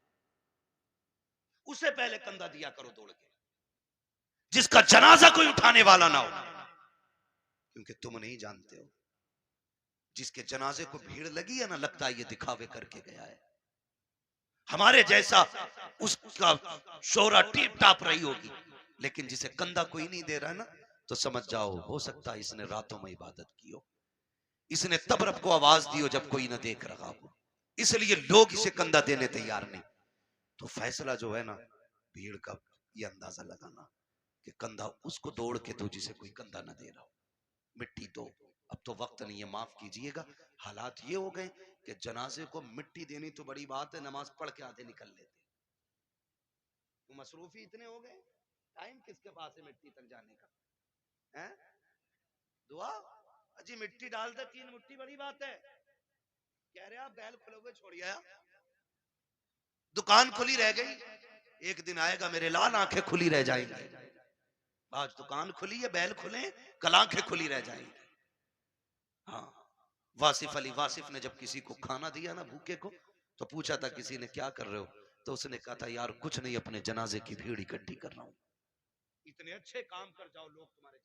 उसे पहले कंधा दिया करो दौड़ के, जिसका जनाजा कोई उठाने वाला ना हो। क्योंकि तुम नहीं जानते हो, जिसके जनाजे को भीड़ लगी है ना, लगता है ये दिखावे करके गया है, हमारे जैसा उसका शोहरा टीप टाप रही होगी, लेकिन जिसे कंधा कोई नहीं दे रहा है ना, तो समझ जाओ हो सकता है इसने रातों में इबादत की हो, इसने तब रब को आवाज दी हो जब कोई ना देख रहा हो, इसलिए लोग इसे कंधा देने तैयार नहीं। तो फैसला जो है ना भीड़ का, ये अंदाजा लगाना कि कंधा उसको दौड़ के दो जिसे कोई कंधा ना दे रहा हो, मिट्टी दो। अब तो वक्त नहीं है, माफ कीजिएगा, हालात ये हो गए कि जनाजे को मिट्टी देनी तो बड़ी बात है, नमाज पढ़ के आधे निकल लेते, तो मसरूफी इतने हो गए, टाइम किसके पास है मिट्टी तक जाने का? है दुआ अजी, मिट्टी डाल दे 3 मुट्ठी, बड़ी बात है। कह रहे आप बैल खुलोगे छोड़िए, दुकान खुली रह गई, एक दिन आएगा मेरे लाल आंखें खुली रह जाएंगी। आज दुकान खुली है, बैल खुले, कल आंखें खुली रह जाएंगी। हाँ, वासिफ अली वासिफ ने जब किसी को खाना दिया ना भूखे को, तो पूछा था किसी ने क्या कर रहे हो, तो उसने कहा था यार कुछ नहीं, अपने जनाजे की भीड़ इकट्ठी कर रहा हूं। इतने अच्छे काम कर जाओ, लोग तुम्हारे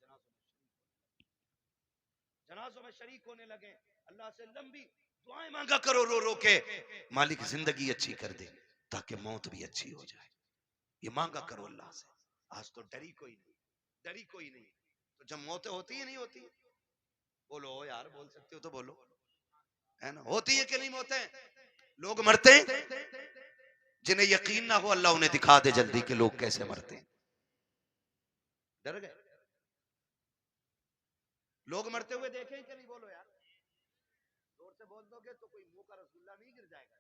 जनाजों में शरीक होने लगे। अल्लाह से लंबी दुआएं मांगा करो रो रो के, मालिक जिंदगी अच्छी कर दे ताकि मौत भी अच्छी हो जाए, ये मांगा करो अल्लाह से। आज तो डरी कोई नहीं, डरी कोई नहीं, तो जब मौतें होती है नहीं होती, बोलो यार, बोल सकते हो तो बोलो, है ना, होती है कि नहीं मौतें? लोग मरते हैं, जिन्हें यकीन ना हो अल्लाह उन्हें दिखा दे जल्दी कि लोग कैसे मरते हैं। डर गए? लोग मरते हुए देखे कि नहीं? बोलो यार, जोर से बोल दोगे तो कोई मुंह का रसगुल्ला नहीं गिर जाएगा।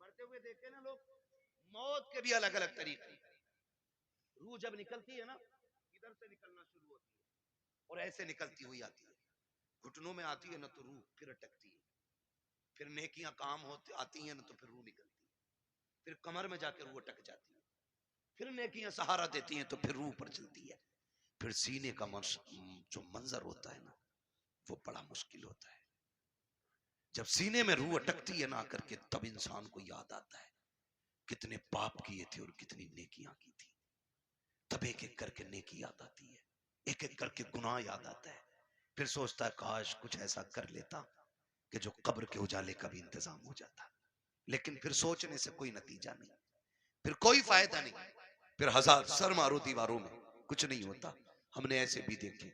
मरते हुए देखे ना लोग। मौत के भी अलग अलग तरीके, रूह जब निकलती है ना, इधर से निकलना शुरू होती है और ऐसे निकलती हुई आती है, घुटनों में आती है ना तो रूह फिर अटकती है, फिर नेकियां काम होती आती हैं ना तो फिर रूह निकलती है, फिर कमर में जाकर रूह अटक जाती है, फिर नेकियां सहारा देती हैं तो फिर रूह पर चलती है। फिर सीने का जो मंजर होता है ना, वो बड़ा मुश्किल होता है। जब सीने में रूह अटकती है ना करके, तब इंसान को याद आता है कितने पाप किए थे और कितनी नेकियां की थी। तब एक एक करके नेकी याद आती है, एक एक करके गुनाह याद आता है। फिर सोचता है काश कुछ ऐसा कर लेता कि जो कब्र के उजाले का भी इंतजाम हो जाता। लेकिन फिर सोचने से कोई नतीजा नहीं, फिर कोई फायदा नहीं, फिर हजार सर मारो दीवारों में कुछ नहीं होता। हमने ऐसे भी देखे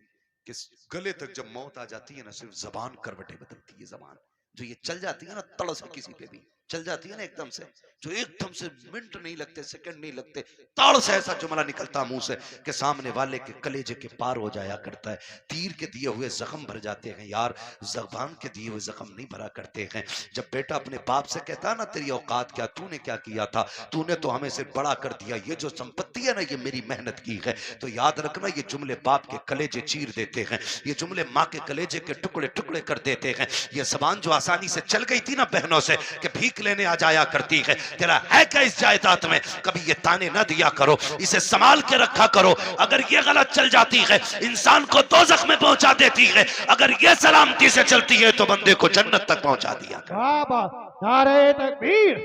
कि गले तक जब मौत आ जाती है ना, सिर्फ जबान करवटे बदलती है। जबान जो ये चल जाती है ना तड़ से, किसी पे भी चल जाती है ना एकदम से, जो एकदम से मिनट नहीं लगते, सेकंड नहीं लगते, ताड़ से ऐसा जुमला निकलता मुंह से कि सामने वाले के कलेजे के पार हो जाया करता है। तीर के दिए हुए जख्म भर जाते हैं यार, जबान के दिए हुए जख्म नहीं भरा करते हैं। जब बेटा अपने बाप से कहता है ना, तेरी औकात क्या, तूने क्या किया था, तूने तो हमें से बड़ा कर दिया, ये जो संपत्ति है ना ये मेरी मेहनत की है। तो याद रखना, ये जुमले बाप के कलेजे चीर देते हैं, ये जुमले माँ के कलेजे के टुकड़े टुकड़े कर देते हैं। ये जबान जो आसानी से चल गई थी ना बहनों से कि भीख लेने आ जाया करती है, तेरा है क्या इस जायदाद में, कभी ये ताने ना दिया करो, इसे संभाल के रखा करो। अगर ये गलत चल जाती है इंसान को दोज़ख में पहुंचा देती है, अगर ये सलामती से चलती है तो बंदे को जन्नत तक पहुंचा दिया। वाह वाह, नारे तकबीर,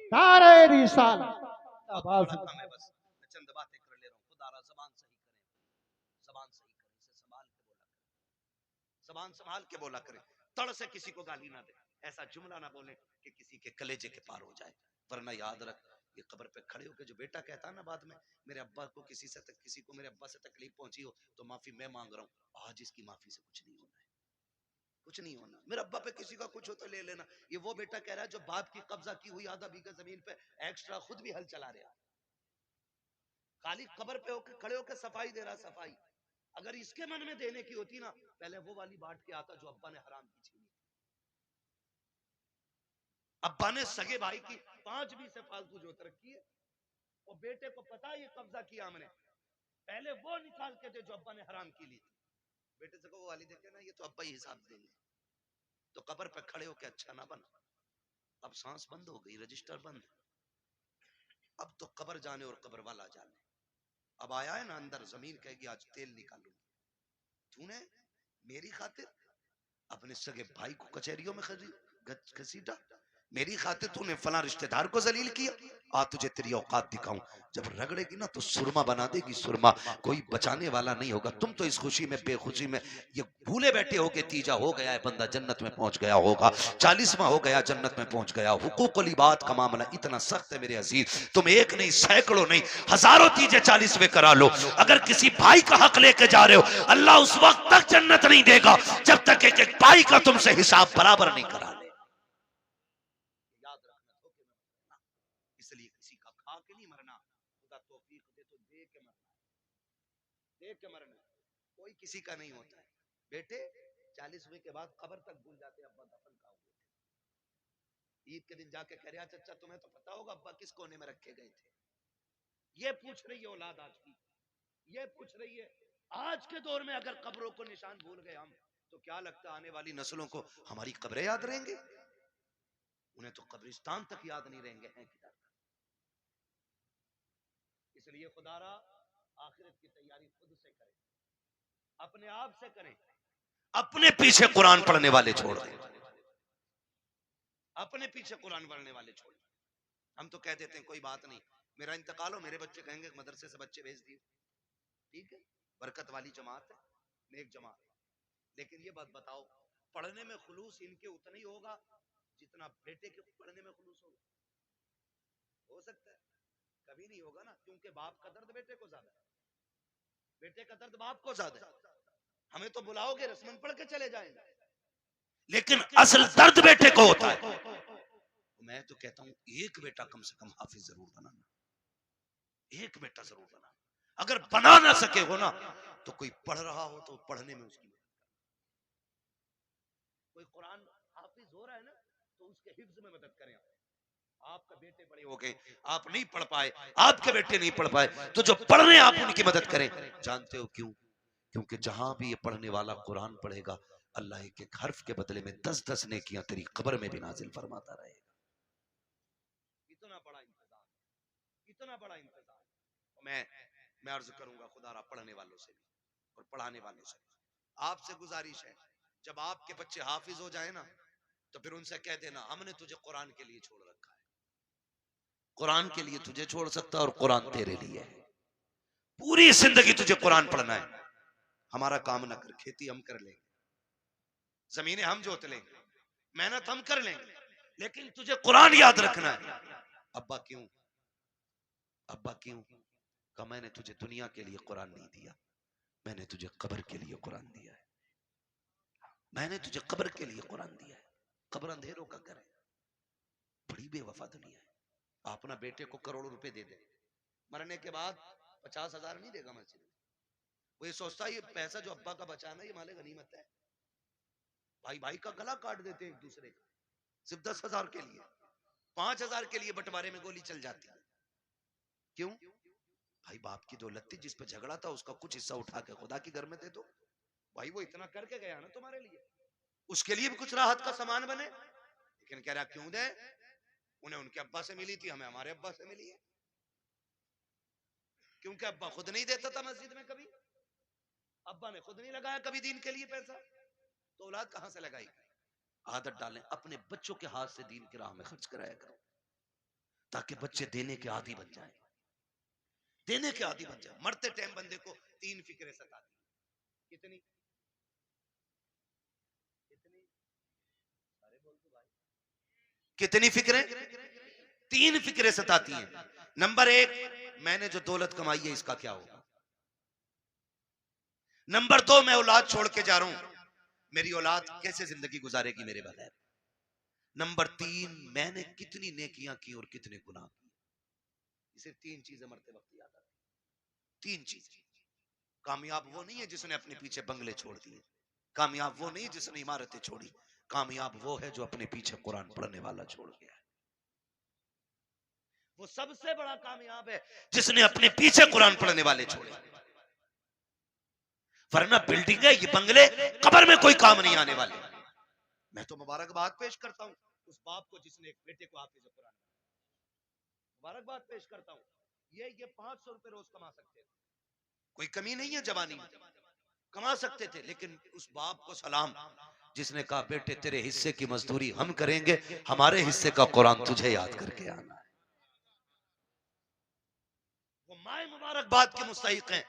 नारे रिसालत, जिंदाबाद जिंदाबाद। बस मैं चंद बातें कर ले रहा हूँ। खुदा ज़बान सही करे, ज़बान सही करे, इसे संभाल के बोला करे, ज़बान संभाल के बोला करे, तड़ से किसी को गाली ना दे, ऐसा जुमला ना बोले कि किसी के कलेजे के पार हो जाए। वरना याद रख, ये कब्र पे खड़े होकर जो बेटा कहता है ना बाद में, मेरे अब्बा को किसी को मेरे अब्बा से तकलीफ पहुंची हो तो माफी मैं मांग रहा हूँ, आज इसकी माफी से कुछ नहीं होना है, कुछ नहीं होना। मेरे अब्बा पे किसी का कुछ हो तो ले लेना। ये वो बेटा कह रहा है जो बाप की कब्जा की हुई आधा बीघा जमीन पे एक्स्ट्रा खुद भी हल चला रहा, खाली कब्र पे होकर खड़े होकर सफाई दे रहा, सफाई। अगर इसके मन में देने की होती ना, पहले वो वाली बांट के आता जो अब्बा ने हराम की छीनी। अब्बा ने सगे भाई की 5 बीसे फालतू जोत रखी है और बेटे को पता है ये कब्जा किया हमने, पहले वो निकाल के दे जो अब्बा ने हराम की ली थी। बेटे से कहो वाली देखे ना, ये तो अब्बा ही हिसाब देंगे। तो कब्र पे खड़े होके अच्छा ना बन। अब सांस बंद हो गई, रजिस्टर बंद, अब तो कब्र जाने और कब्र वाला जाने। अब आया है ना अंदर, जमीन कहेगी आज तेल निकालूंगी। तूने मेरी खातिर अपने सगे भाई को कचहरियों में घसीटा, मेरी खातिर तूने फला रिश्तेदार को जलील किया, आ तुझे तेरी औकात दिखाऊं। जब रगड़ेगी ना तो सुरमा बना देगी, सुरमा, कोई बचाने वाला नहीं होगा। तुम तो इस खुशी में बेखुशी में ये भूले बैठे हो कि तीजा हो गया है बंदा जन्नत में पहुंच गया होगा, 40वां हो गया जन्नत में पहुंच गया। हुकूकुल इबाद का मामला इतना सख्त है मेरे अजीज, तुम एक नहीं सैकड़ों नहीं हजारों तीजे 40वें करा लो, अगर किसी भाई का हक लेके जा रहे हो अल्लाह उस वक्त तक जन्नत नहीं देगा जब तक एक एक भाई का तुमसे हिसाब बराबर नहीं करा ले। इसलिए किसी का खा के नहीं मरना, खुदा तौफीक दे तो दे के मरना, दे के मरना। कोई किसी का नहीं होता है। बेटे 40वें के बाद कब्र तक भूल जाते अब्बा दफन कहाँ हुए थे। ईद के दिन जाके कह रहा चाचा तुम्हें तो पता होगा अब्बा किस कोने में रखे गए थे। ये पूछ रही है औलाद आज की, ये पूछ रही है आज के दौर में अगर कब्रों को निशान भूल गए हम, तो क्या लगता है आने वाली नस्लों को हमारी कब्रें याद रहेंगे? उन्हें तो कब्रिस्तान तक याद नहीं रहेंगे हैं किधर। इसलिए खुदारा आखिरत की तैयारी खुद से करें, अपने आप से करें, अपने पीछे कुरान पढ़ने वाले छोड़ दें, अपने पीछे कुरान पढ़ने वाले छोड़ दें। हम तो कह देते हैं कोई बात नहीं, मेरा इंतकाल हो मेरे बच्चे कहेंगे मदरसे से बच्चे भेज दिए, ठीक है, बरकत वाली जमात है, नेक जमात। लेकिन ये बात बताओ, पढ़ने में खुलूस इनके उतना ही होगा जितना बेटे के पढ़ने में खुलूस होगा? हो सकता है? कभी नहीं होगा ना, क्योंकि बाप का दर्द बेटे को ज्यादा है, बेटे का दर्द बाप को ज्यादा है। हमें तो बुलाओगे रस्मन पढ़ के चले जाएंगे, लेकिन असल दर्द बेटे को होता है। मैं तो कहता हूं एक बेटा कम से कम हाफिज जरूर बनाना, एक बेटा जरूर बनाना। अगर बना ना सके हो ना तो कोई पढ़ रहा हो तो पढ़ने में उसकी, कोई कुरान हाफिज हो रहा है ना तो उसके हिफ्ज में मदद करें। आपका बेटे बड़े हो गए, आप नहीं पढ़ पाए, आपके बेटे नहीं पढ़ पाए, तो जो पढ़ रहे हैं आप उनकी मदद करें। जानते हो क्यों? क्योंकि जहां भी ये पढ़ने वाला कुरान पढ़ेगा अल्लाह एक एक हर्फ के बदले में 10-10 नेकियां तेरी कब्र में भी नाजिल फरमाता रहेगा। इतना बड़ा इंतजाम, इतना बड़ा इंतजाम। मैं अर्ज करूंगा खुदारा पढ़ने वालों से भी और पढ़ाने वालों से आपसे गुजारिश है, जब आपके बच्चे हाफिज हो जाए ना तो फिर उनसे कह देना हमने तुझे कुरान के लिए छोड़ रखा है, कुरान के लिए तुझे छोड़ सकता है और कुरान तेरे लिए है। पूरी जिंदगी तुझे कुरान पढ़ना है। हमारा काम ना कर, खेती हम कर लेंगे, जमीनें हम जोत लेंगे, मेहनत हम कर लेंगे, लेकिन तुझे कुरान याद रखना है। अब्बा क्यों? अब्बा क्यों? कहा मैंने तुझे दुनिया के लिए कुरान नहीं दिया, मैंने तुझे कब्र के लिए कुरान दिया है। मैंने तुझे कब्र के लिए कुरान दिया है। कब्र अंधेरों का घर है, बड़ी बेवफा दुनिया है। आप अपना बेटे को करोड़ों रुपए दे दे, मरने के बाद 50,000 नहीं देगा मस्जिद में। वो ये सोचता है ये पैसा जो अब्बा का बचाना ये माले गनीमत है। भाई भाई का गला काट देते हैं एक दूसरे का, सिर्फ 10,000 के लिए, 5,000 के लिए बंटवारे में गोली चल जाती है। क्यों? भाई बाप की दौलत थी, जिस पे झगड़ा था उसका कुछ हिस्सा उठा के खुदा के घर में दे दो। भाई वो इतना करके गया ना तुम्हारे लिए, उसके लिए भी कुछ राहत का सामान बने। लेकिन कह रहा क्यों दे, उन्हें उनके अब्बा से मिली थी, हमें हमारे अब्बा से मिली है। क्योंकि अब्बा खुद नहीं देता था मस्जिद में कभी, अब्बा ने खुद नहीं लगाया कभी दीन के लिए पैसा, तो औलाद कहां से लगाई? आदत डालें, अपने बच्चों के हाथ से दीन की राह में खर्च कराया करो, ताकि बच्चे देने के आदी बन जाएं, देने के आदी बन जाए। मरते टाइम बंदे को 3 फिक्रें सताती। कितनी? कितनी? सारे बोल दो भाई। कितनी फिक्रें? 3 फिक्रें सताती हैं। नंबर 1, मैंने जो दौलत कमाई है इसका क्या होगा। नंबर 2, मैं औलाद छोड़ के जा रहा हूं, मेरी औलाद कैसे जिंदगी गुजारेगी मेरे बगैर। नंबर 3, मैंने कितनी नेकियां की और कितने गुनाह किए। सिर्फ 3 चीजें मरते वक्त याद आती, 3 चीजें। कामयाब वो नहीं है जिसने अपने पीछे बंगले छोड़ दिए, कामयाब वो नहीं जिसने इमारतें छोड़ी, कामयाब वो है जो अपने पीछे कुरान पढ़ने वाला छोड़ गया है। वो सबसे बड़ा कामयाब है जिसने अपने पीछे कुरान पढ़ने वाले छोड़े। वरना बिल्डिंग है, ये बंगले कब्र में कोई काम नहीं आने वाले। मैं तो मुबारकबाद पेश करता हूं उस बाप को जिसने एक बेटे को हाफिज कुरान, मुबारकबाद पेश करता हूं। ये 500 रुपए रोज कमा सकते थे, कोई कमी नहीं है, जवानी में कमा सकते थे। लेकिन उस बाप को सलाम जिसने कहा बेटे तेरे हिस्से की मजदूरी हम करेंगे, हमारे हिस्से का कुरान तुझे याद करके आना है। वो माए मुबारकबाद के मुस्तहिक हैं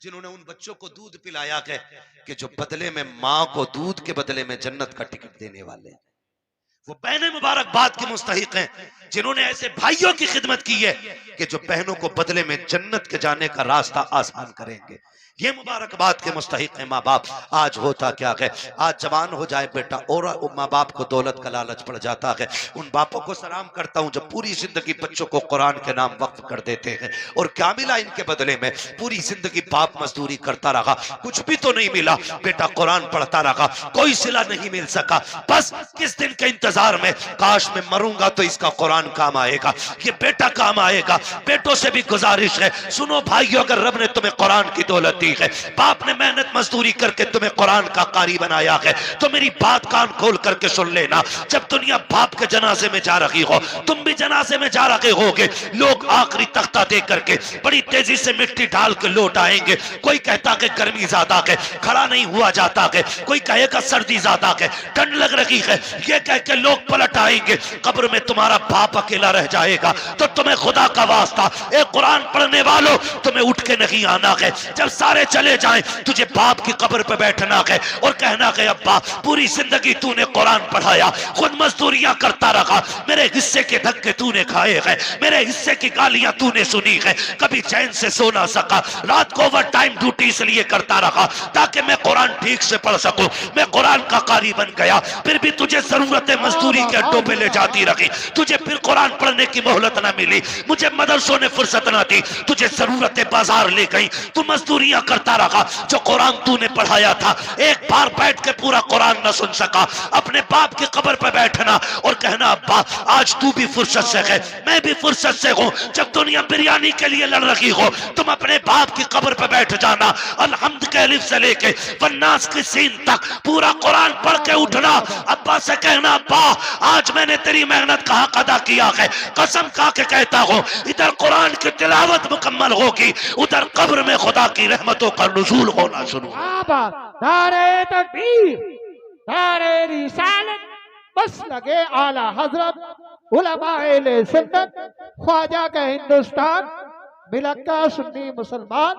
जिन्होंने उन बच्चों को दूध पिलाया है कि जो बदले में माँ को दूध के बदले में जन्नत का टिकट देने वाले हैं। वो बहनें मुबारकबाद के मुस्तहिक हैं जिन्होंने ऐसे भाइयों की खिदमत की है कि जो बहनों को बदले में जन्नत के जाने का रास्ता आसान करेंगे। ये मुबारकबाद के मुस्तहिक हैं माँ बाप। आज होता क्या है, आज जवान हो जाए बेटा और माँ बाप को दौलत का लालच पड़ जाता है। उन बापों को सलाम करता हूँ जो पूरी जिंदगी बच्चों को कुरान के नाम वक्फ कर देते हैं, और क्या मिला इनके बदले में? पूरी जिंदगी बाप मजदूरी करता रहा, कुछ भी तो नहीं मिला। बेटा कुरान पढ़ता रहा, कोई सिला नहीं मिल सका। बस किस दिन के इंतजार में, काश मैं मरूंगा तो इसका कुरान काम आएगा, ये बेटा काम आएगा। बेटों से भी गुजारिश है, सुनो भाइयों, अगर रब ने तुम्हें कुरान की दौलत दी है, बाप ने मेहनत मजदूरी करके तुम्हें कुरान का कारी बनाया है, तो मेरी बात कान खोल करके सुन लेना। जब दुनिया बाप के जनाजे में जा रही हो, तुम भी जनाजे में जा रहे होगे, लोग आखिरी तख्ता दे करके बड़ी तेजी से मिट्टी डाल के लौट आएंगे। कोई कहता कि गर्मी ज्यादा है, खड़ा नहीं हुआ जाता है, कोई कहेगा सर्दी ज्यादा है, ठंड लग रही है, ये कह के लोग पलट आएंगे। कब्र में तुम्हारा बाप अकेला रह जाएगा। तो तुम्हें खुदा का वास्ता, एक कुरान पढ़ने वालों, तुम्हें उठ के नहीं आना है। जब सारे चले जाएं, तुझे बाप की कब्र पे बैठना है और कहना है अब्बा पूरी जिंदगी तूने कुरान पढ़ाया, खुद मजदूरियां करता रहा, मेरे हिस्से के धक्के तूने खाए हैं, मेरे हिस्से की गालियां तूने सुनी है, कभी चैन से सो ना सका, रात को ओवर टाइम ड्यूटी इसलिए करता रहा ताकि मैं कुरान ठीक से पढ़ सकूं। मैं कुरान का कारी बन गया, फिर भी तुझे जरूरत मजदूरी के अड्डों पे ले जाती रही, तुझे फिर कुरान पढ़ने की मोहलत ना मिली, मुझे मदरसों ने फुर्सत ना दी, तुझे जरूरत बाजार ले गई, तू मजदूरियां करता रहा। जो कुरान तूने पढ़ाया था, एक बार बैठ के पूरा कुरान न सुन सका। अपने बाप की कब्र पे बैठना और कहना अब्बा आज तू भी फुर्सत से है, मैं भी फुर्सत से हूं। जब दुनिया बिरयानी के लिए लड़ रही हो, तुम अपने बाप की कब्र पे बैठ जाना, अलहम्द के अलिफ से लेके वन्नास की सीन तक पूरा कुरान पढ़ के उठना। अब्बा से कहना अब्बा आज मैंने तेरी मेहनत का हक अदा किया है, कसम खा के कहता हूं, इधर कुरान की तिलावत मुकम्मल होगी, उधर कब्र में खुदा की रहमतों का नुज़ूल होना शुरू। नारे तकबीर, नारे रिसालत, बस लगे आला हजरत उलमाए सुन्नत, ख्वाजा का हिंदुस्तान, मिलक्का सुन्नी मुसलमान,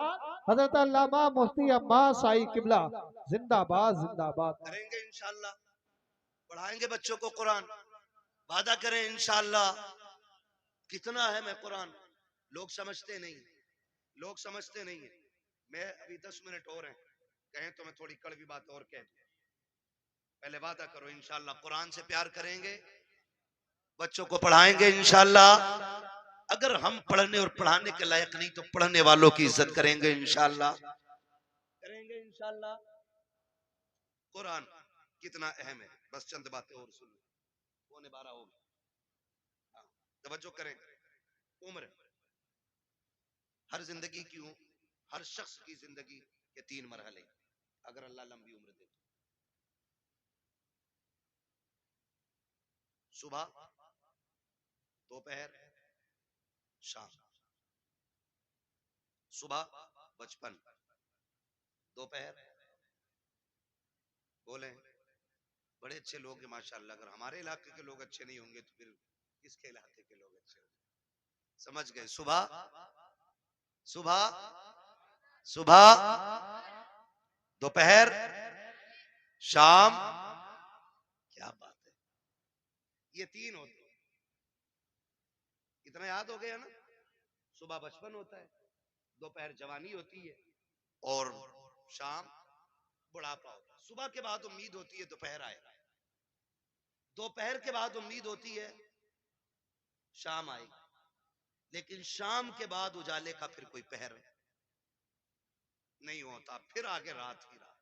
हजरत अल्लामा मुफ्ती अब्बास साई किबला जिंदाबाद जिंदाबाद। करेंगे इंशाअल्लाह। पढ़ाएंगे बच्चों को कुरान, वादा करें इंशाअल्लाह। कितना है मैं कुरान, लोग समझते नहीं, लोग समझते नहीं है। मैं अभी 10 मिनट और हैं, कहें तो मैं थोड़ी कड़वी बात और कह दूं। पहले वादा करो इंशाअल्लाह कुरान से प्यार करेंगे, बच्चों को पढ़ाएंगे इंशाअल्लाह। अगर हम पढ़ने और पढ़ाने के लायक नहीं तो पढ़ने वालों की इज्जत करेंगे इंशाअल्लाह, करेंगे इंशाअल्लाह। कुरान कितना अहम है, बस चंद बातें और सुन लो, 11:15 हो गए। हाँ, तवज्जो करें। उम्र, हर जिंदगी की, हर शख्स की जिंदगी के 3 मरहले, अगर अल्लाह लंबी उम्र दे तो। सुबह, दोपहर, शाम। सुबह बचपन, दोपहर, बोले बड़े अच्छे लोग हैं माशाल्लाह, अगर हमारे इलाके के लोग अच्छे नहीं होंगे तो फिर किसके इलाके के लोग अच्छे होंगे? समझ गए? सुबह, सुबह, सुबह, दोपहर, शाम। क्या बात है, ये 3 होते हैं। इतना याद हो गया ना? सुबह बचपन होता है, दोपहर जवानी होती है, और शाम बुढ़ापा होता है। सुबह के बाद उम्मीद होती है दोपहर आए, दोपहर के बाद उम्मीद होती है शाम आएगी, लेकिन शाम के बाद उजाले का फिर कोई पहर नहीं होता, फिर आगे रात ही रात,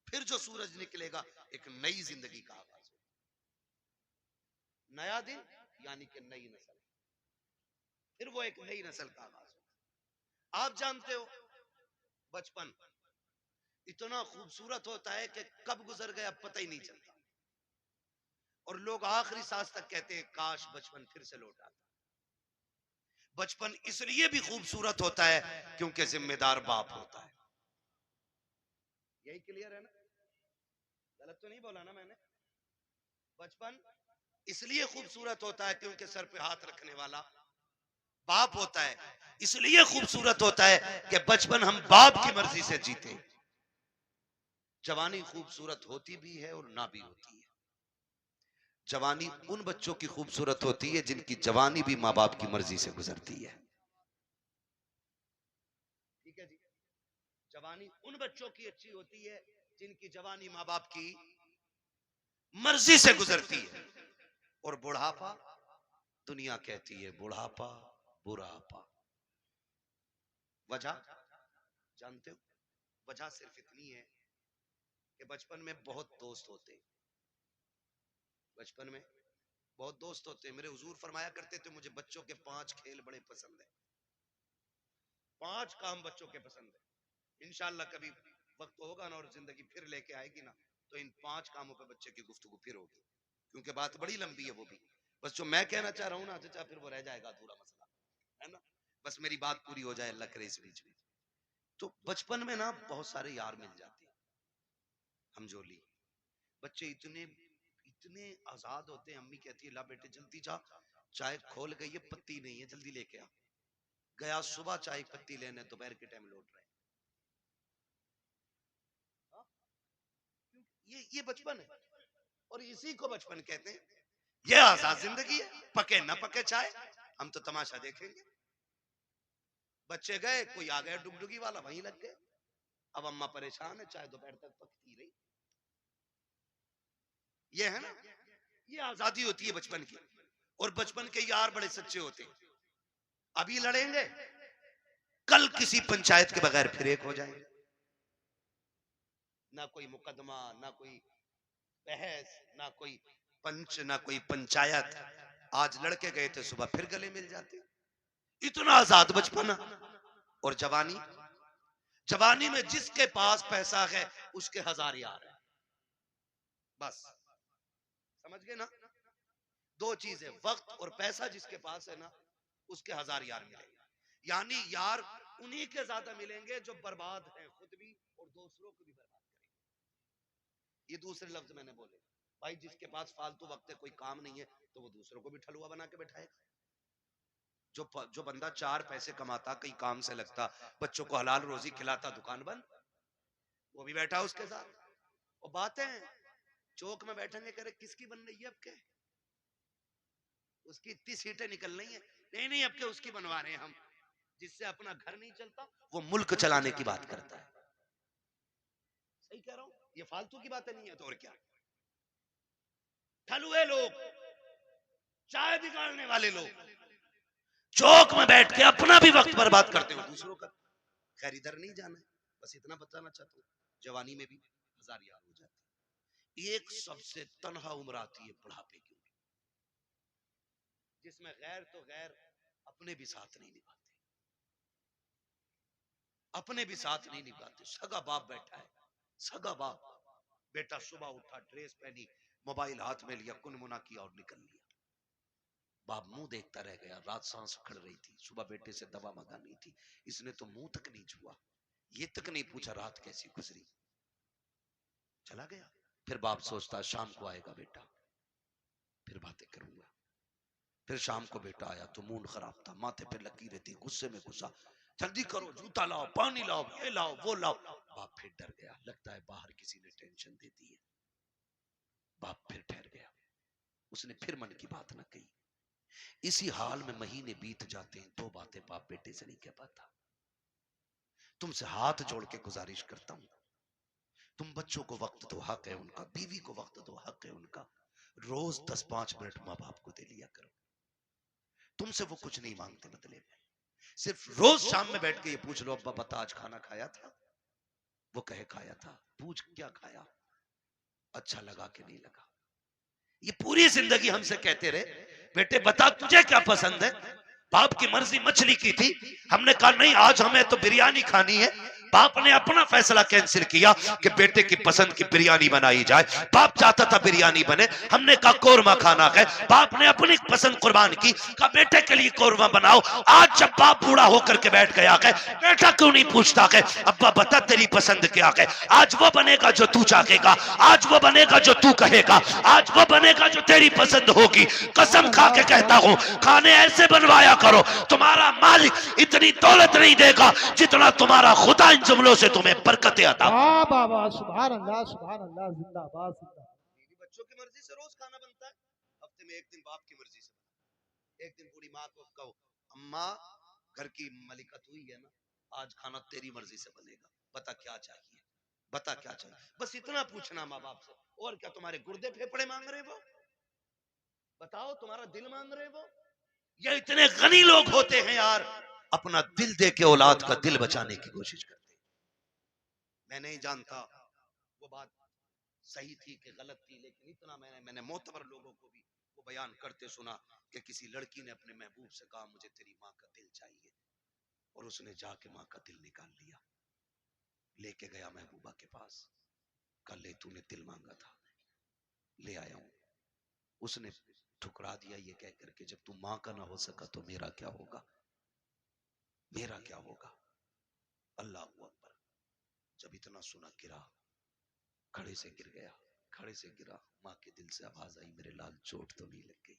फिर जो सूरज निकलेगा एक नई जिंदगी का आगाज होगा, नया दिन यानी कि नई नस्ल, फिर वो एक नई नस्ल का आगाज होगा। आप जानते हो बचपन इतना खूबसूरत होता है कि कब गुजर गया पता ही नहीं चलता, और लोग आखिरी सांस तक कहते हैं काश बचपन फिर से लौट आता। बचपन इसलिए भी खूबसूरत होता है क्योंकि जिम्मेदार बाप होता है। यही क्लियर है ना? गलत तो नहीं बोला ना मैंने? बचपन इसलिए खूबसूरत होता है क्योंकि सर पे हाथ रखने वाला बाप होता है। इसलिए खूबसूरत होता है कि बचपन हम बाप की मर्जी से जीते। जवानी खूबसूरत होती भी है और ना भी होती है। जवानी उन बच्चों की खूबसूरत होती है जिनकी जवानी भी माँ बाप की मर्जी से गुजरती है। ठीक है जी? जवानी उन बच्चों की अच्छी होती है जिनकी जवानी माँ बाप की मर्जी से गुजरती है। और बुढ़ापा, दुनिया कहती है बुढ़ापा बुढ़ापा। वजह जानते हो? वजह सिर्फ इतनी है कि बचपन में बहुत दोस्त होते, बचपन में बहुत दोस्त होते। मेरे हुजूर फरमाया करते थे मुझे बच्चों के 5 खेल बड़े पसंद है, 5 काम बच्चों के पसंद है। इंशाअल्लाह कभी वक्त होगा ना और जिंदगी फिर लेके आएगी ना तो इन 5 कामों पे बच्चे की गुफ्तगू फिर होगी, क्योंकि बात बड़ी लंबी है वो भी। बस जो मैं कहना चाह रहा हूँ ना चाचा, फिर वो रह जाएगा अधूरा मसला, है ना? बस मेरी बात पूरी हो जाए, अल्लाह करे इस बीच में। तो बचपन में ना बहुत सारे यार मिल जाते हैं, हमजोली बच्चे इतने इतने आजाद होते हैं। अम्मी कहती है ला बेटे जल्दी जा, चाय खोल गई है पत्ती नहीं है जल्दी लेके आ। गया सुबह चाय पत्ती लेने, दोपहर के टाइम लौट रहे। हाँ? ये बचपन है, और इसी को बचपन कहते हैं। ये आजाद जिंदगी है, पके न पके चाय हम तो तमाशा देखेंगे। बच्चे गए, कोई आ गया डुगडुगी वाला, वहीं लग गए। अब अम्मा परेशान है, चाय दोपहर तक पकती रही। ये है ना, ये आजादी होती है बचपन की। और बचपन के यार बड़े सच्चे होते हैं। अभी लड़ेंगे, कल किसी पंचायत के बगैर फिर एक हो जाएंगे। ना कोई मुकदमा, ना कोई बहस, ना कोई पंच, ना कोई पंचायत। आज लड़के गए थे, सुबह फिर गले मिल जाते। इतना आजाद बचपन। और जवानी, जवानी में जिसके पास पैसा है उसके 1000 यार है। बस समझ गए ना? 2 चीजें, वक्त और पैसा, जिसके पास है ना उसके 1000 यार मिलेंगे। यानी यार उन्हीं के ज्यादा मिलेंगे जो बर्बाद हैं खुद भी और दूसरों को भी बर्बाद करेंगे। ये दूसरे लफ्ज मैंने बोले। भाई जिसके पास फालतू वक्त है, कोई काम नहीं है, तो वो दूसरों को भी ठलुआ बना के बैठाएगा। जो बंदा 4 पैसे कमाता, कहीं काम से लगता, बच्चों को हलाल रोजी खिलाता, दुकान बंद, वो भी बैठा उसके साथ। और बातें चौक में बैठेंगे, करे किसकी बन रही है अब के, उसकी इतनी सीटें निकल रही है, नहीं नहीं अब के उसकी बनवा रहे हैं हम, जिससे अपना घर नहीं चलता वो मुल्क चलाने की बात करता है। सही कह रहा हूं, ये फालतू की बातें नहीं है तो और क्या। ठलुए लोग, चाय बिगाड़ने वाले लोग चौक में बैठ के अपना भी वक्त बर्बाद करते हो, दूसरों का। खैर इधर नहीं जाना है, बस इतना बताना चाहता हूँ, जवानी में भी हजार यार हो जाते हैं। एक सबसे तन्हा उम्र आती है बुढ़ापे की, जिसमें गैर तो गैर अपने भी साथ नहीं निभाते, अपने भी साथ नहीं निभाते। सगा बाप बैठा है, सगा बाप, बेटा सुबह उठा, ड्रेस पहनी, मोबाइल हाथ में लिया, कुनमुना किया और निकल लिया। बाप मुंह देखता रह गया, रात सांस उखड़ रही थी, सुबह बेटे से दवा मंगानी थी, इसने तो मुंह तक नहीं छुआ, ये तक नहीं पूछा रात कैसी गुजरी, चला गया। फिर बाप सोचता शाम को आएगा बेटा, फिर बातें करूंगा। फिर शाम को बेटा आया तो मूड खराब था, माथे पे लकीरें थी, गुस्से में गुस्सा, जल्दी करो, जूता लाओ, पानी लाओ, ये लाओ, वो लाओ। बाप फिर डर गया, लगता है बाहर किसी ने टेंशन दे दी है। बाप फिर ठहर गया, उसने फिर मन की बात न कही। इसी हाल में महीने बीत जाते हैं, दो बातें बाप बेटे से नहीं कह पाता। तुमसे हाथ जोड़ के गुजारिश करता हूं, तुम बच्चों को वक्त दो, हक है उनका, बीवी को वक्त दो, हक है उनका, रोज 10-5 मिनट माँ बाप को दे लिया करो। तुमसे वो कुछ नहीं मांगते बदले में, सिर्फ रोज शाम में बैठ के ये पूछ लो, अब्बा बता आज खाना खाया था? वो कहे खाया था। पूछ क्या खाया, अच्छा लगा कि नहीं लगा। ये पूरी जिंदगी हमसे कहते रहे, बेटे बता तुझे क्या पसंद है? बाप की मर्जी मछली की थी, हमने कहा नहीं आज हमें तो बिरयानी खानी है। बाप ने अपना फैसला कैंसिल किया कि बेटे की पसंद की बिरयानी बनाई जाए। बाप चाहता था बिरयानी बने, हमने कहा कोरमा खाना है। बाप ने अपनी पसंद कुर्बान की, कहा बेटे के लिए कोरमा बनाओ। आज जब बाप बूढ़ा होकर के बैठ गया है, बेटा क्यों नहीं पूछता है अब्बा बता तेरी पसंद क्या है? आज वो बनेगा जो तू चाहेगा, आज वो बनेगा जो तू कहेगा, आज वो बनेगा जो तेरी पसंद होगी। कसम खा के कहता हूं, खाने ऐसे बनवाया करो, तुम्हारा मालिक इतनी दौलत नहीं देगा जितना तुम्हारा खुदा इन जुमलों से तुम्हें बरकतें अता। वाह बाबा, सुभान अल्लाह, जिंदाबाद जिंदाबाद। मेरी बच्चों की मर्जी से रोज खाना बनता है, हफ्ते में एक दिन बाप की मर्जी से। एक दिन बूढ़ी माँ को कहो अम्मा घर की मलिका तू ही है ना, आज खाना तेरी मर्जी से बनेगा, बता क्या चाहिए, बता क्या चाहिए। बस इतना पूछना माँ बाप से, और क्या तुम्हारे गुर्दे फेफड़े मांग रहे वो? बताओ तुम्हारा दिल मांग रहे वो? ये इतने गनी लोग होते हैं यार, अपना दिल दे के औलाद का दिल बचाने की कोशिश करते हैं। मैं नहीं जानता वो बात सही थी कि गलत थी, लेकिन इतना मैंने मोतबर लोगों को भी वो बयान करते सुना कि किसी लड़की ने अपने महबूब से कहा मुझे तेरी माँ का दिल चाहिए, और उसने जाके माँ का दिल निकाल लिया, लेके गया महबूबा के पास, कल ले तूने दिल मांगा था ले आया हूं। उसने ठुकरा दिया ये कह करके जब तू माँ का ना हो सका तो मेरा क्या होगा, मेरा क्या होगा। अल्लाह अकबर। जब इतना सुना गिरा, खड़े से गिर गया, खड़े से गिरा, माँ के दिल से आवाज आई मेरे लाल चोट तो नहीं लग गई?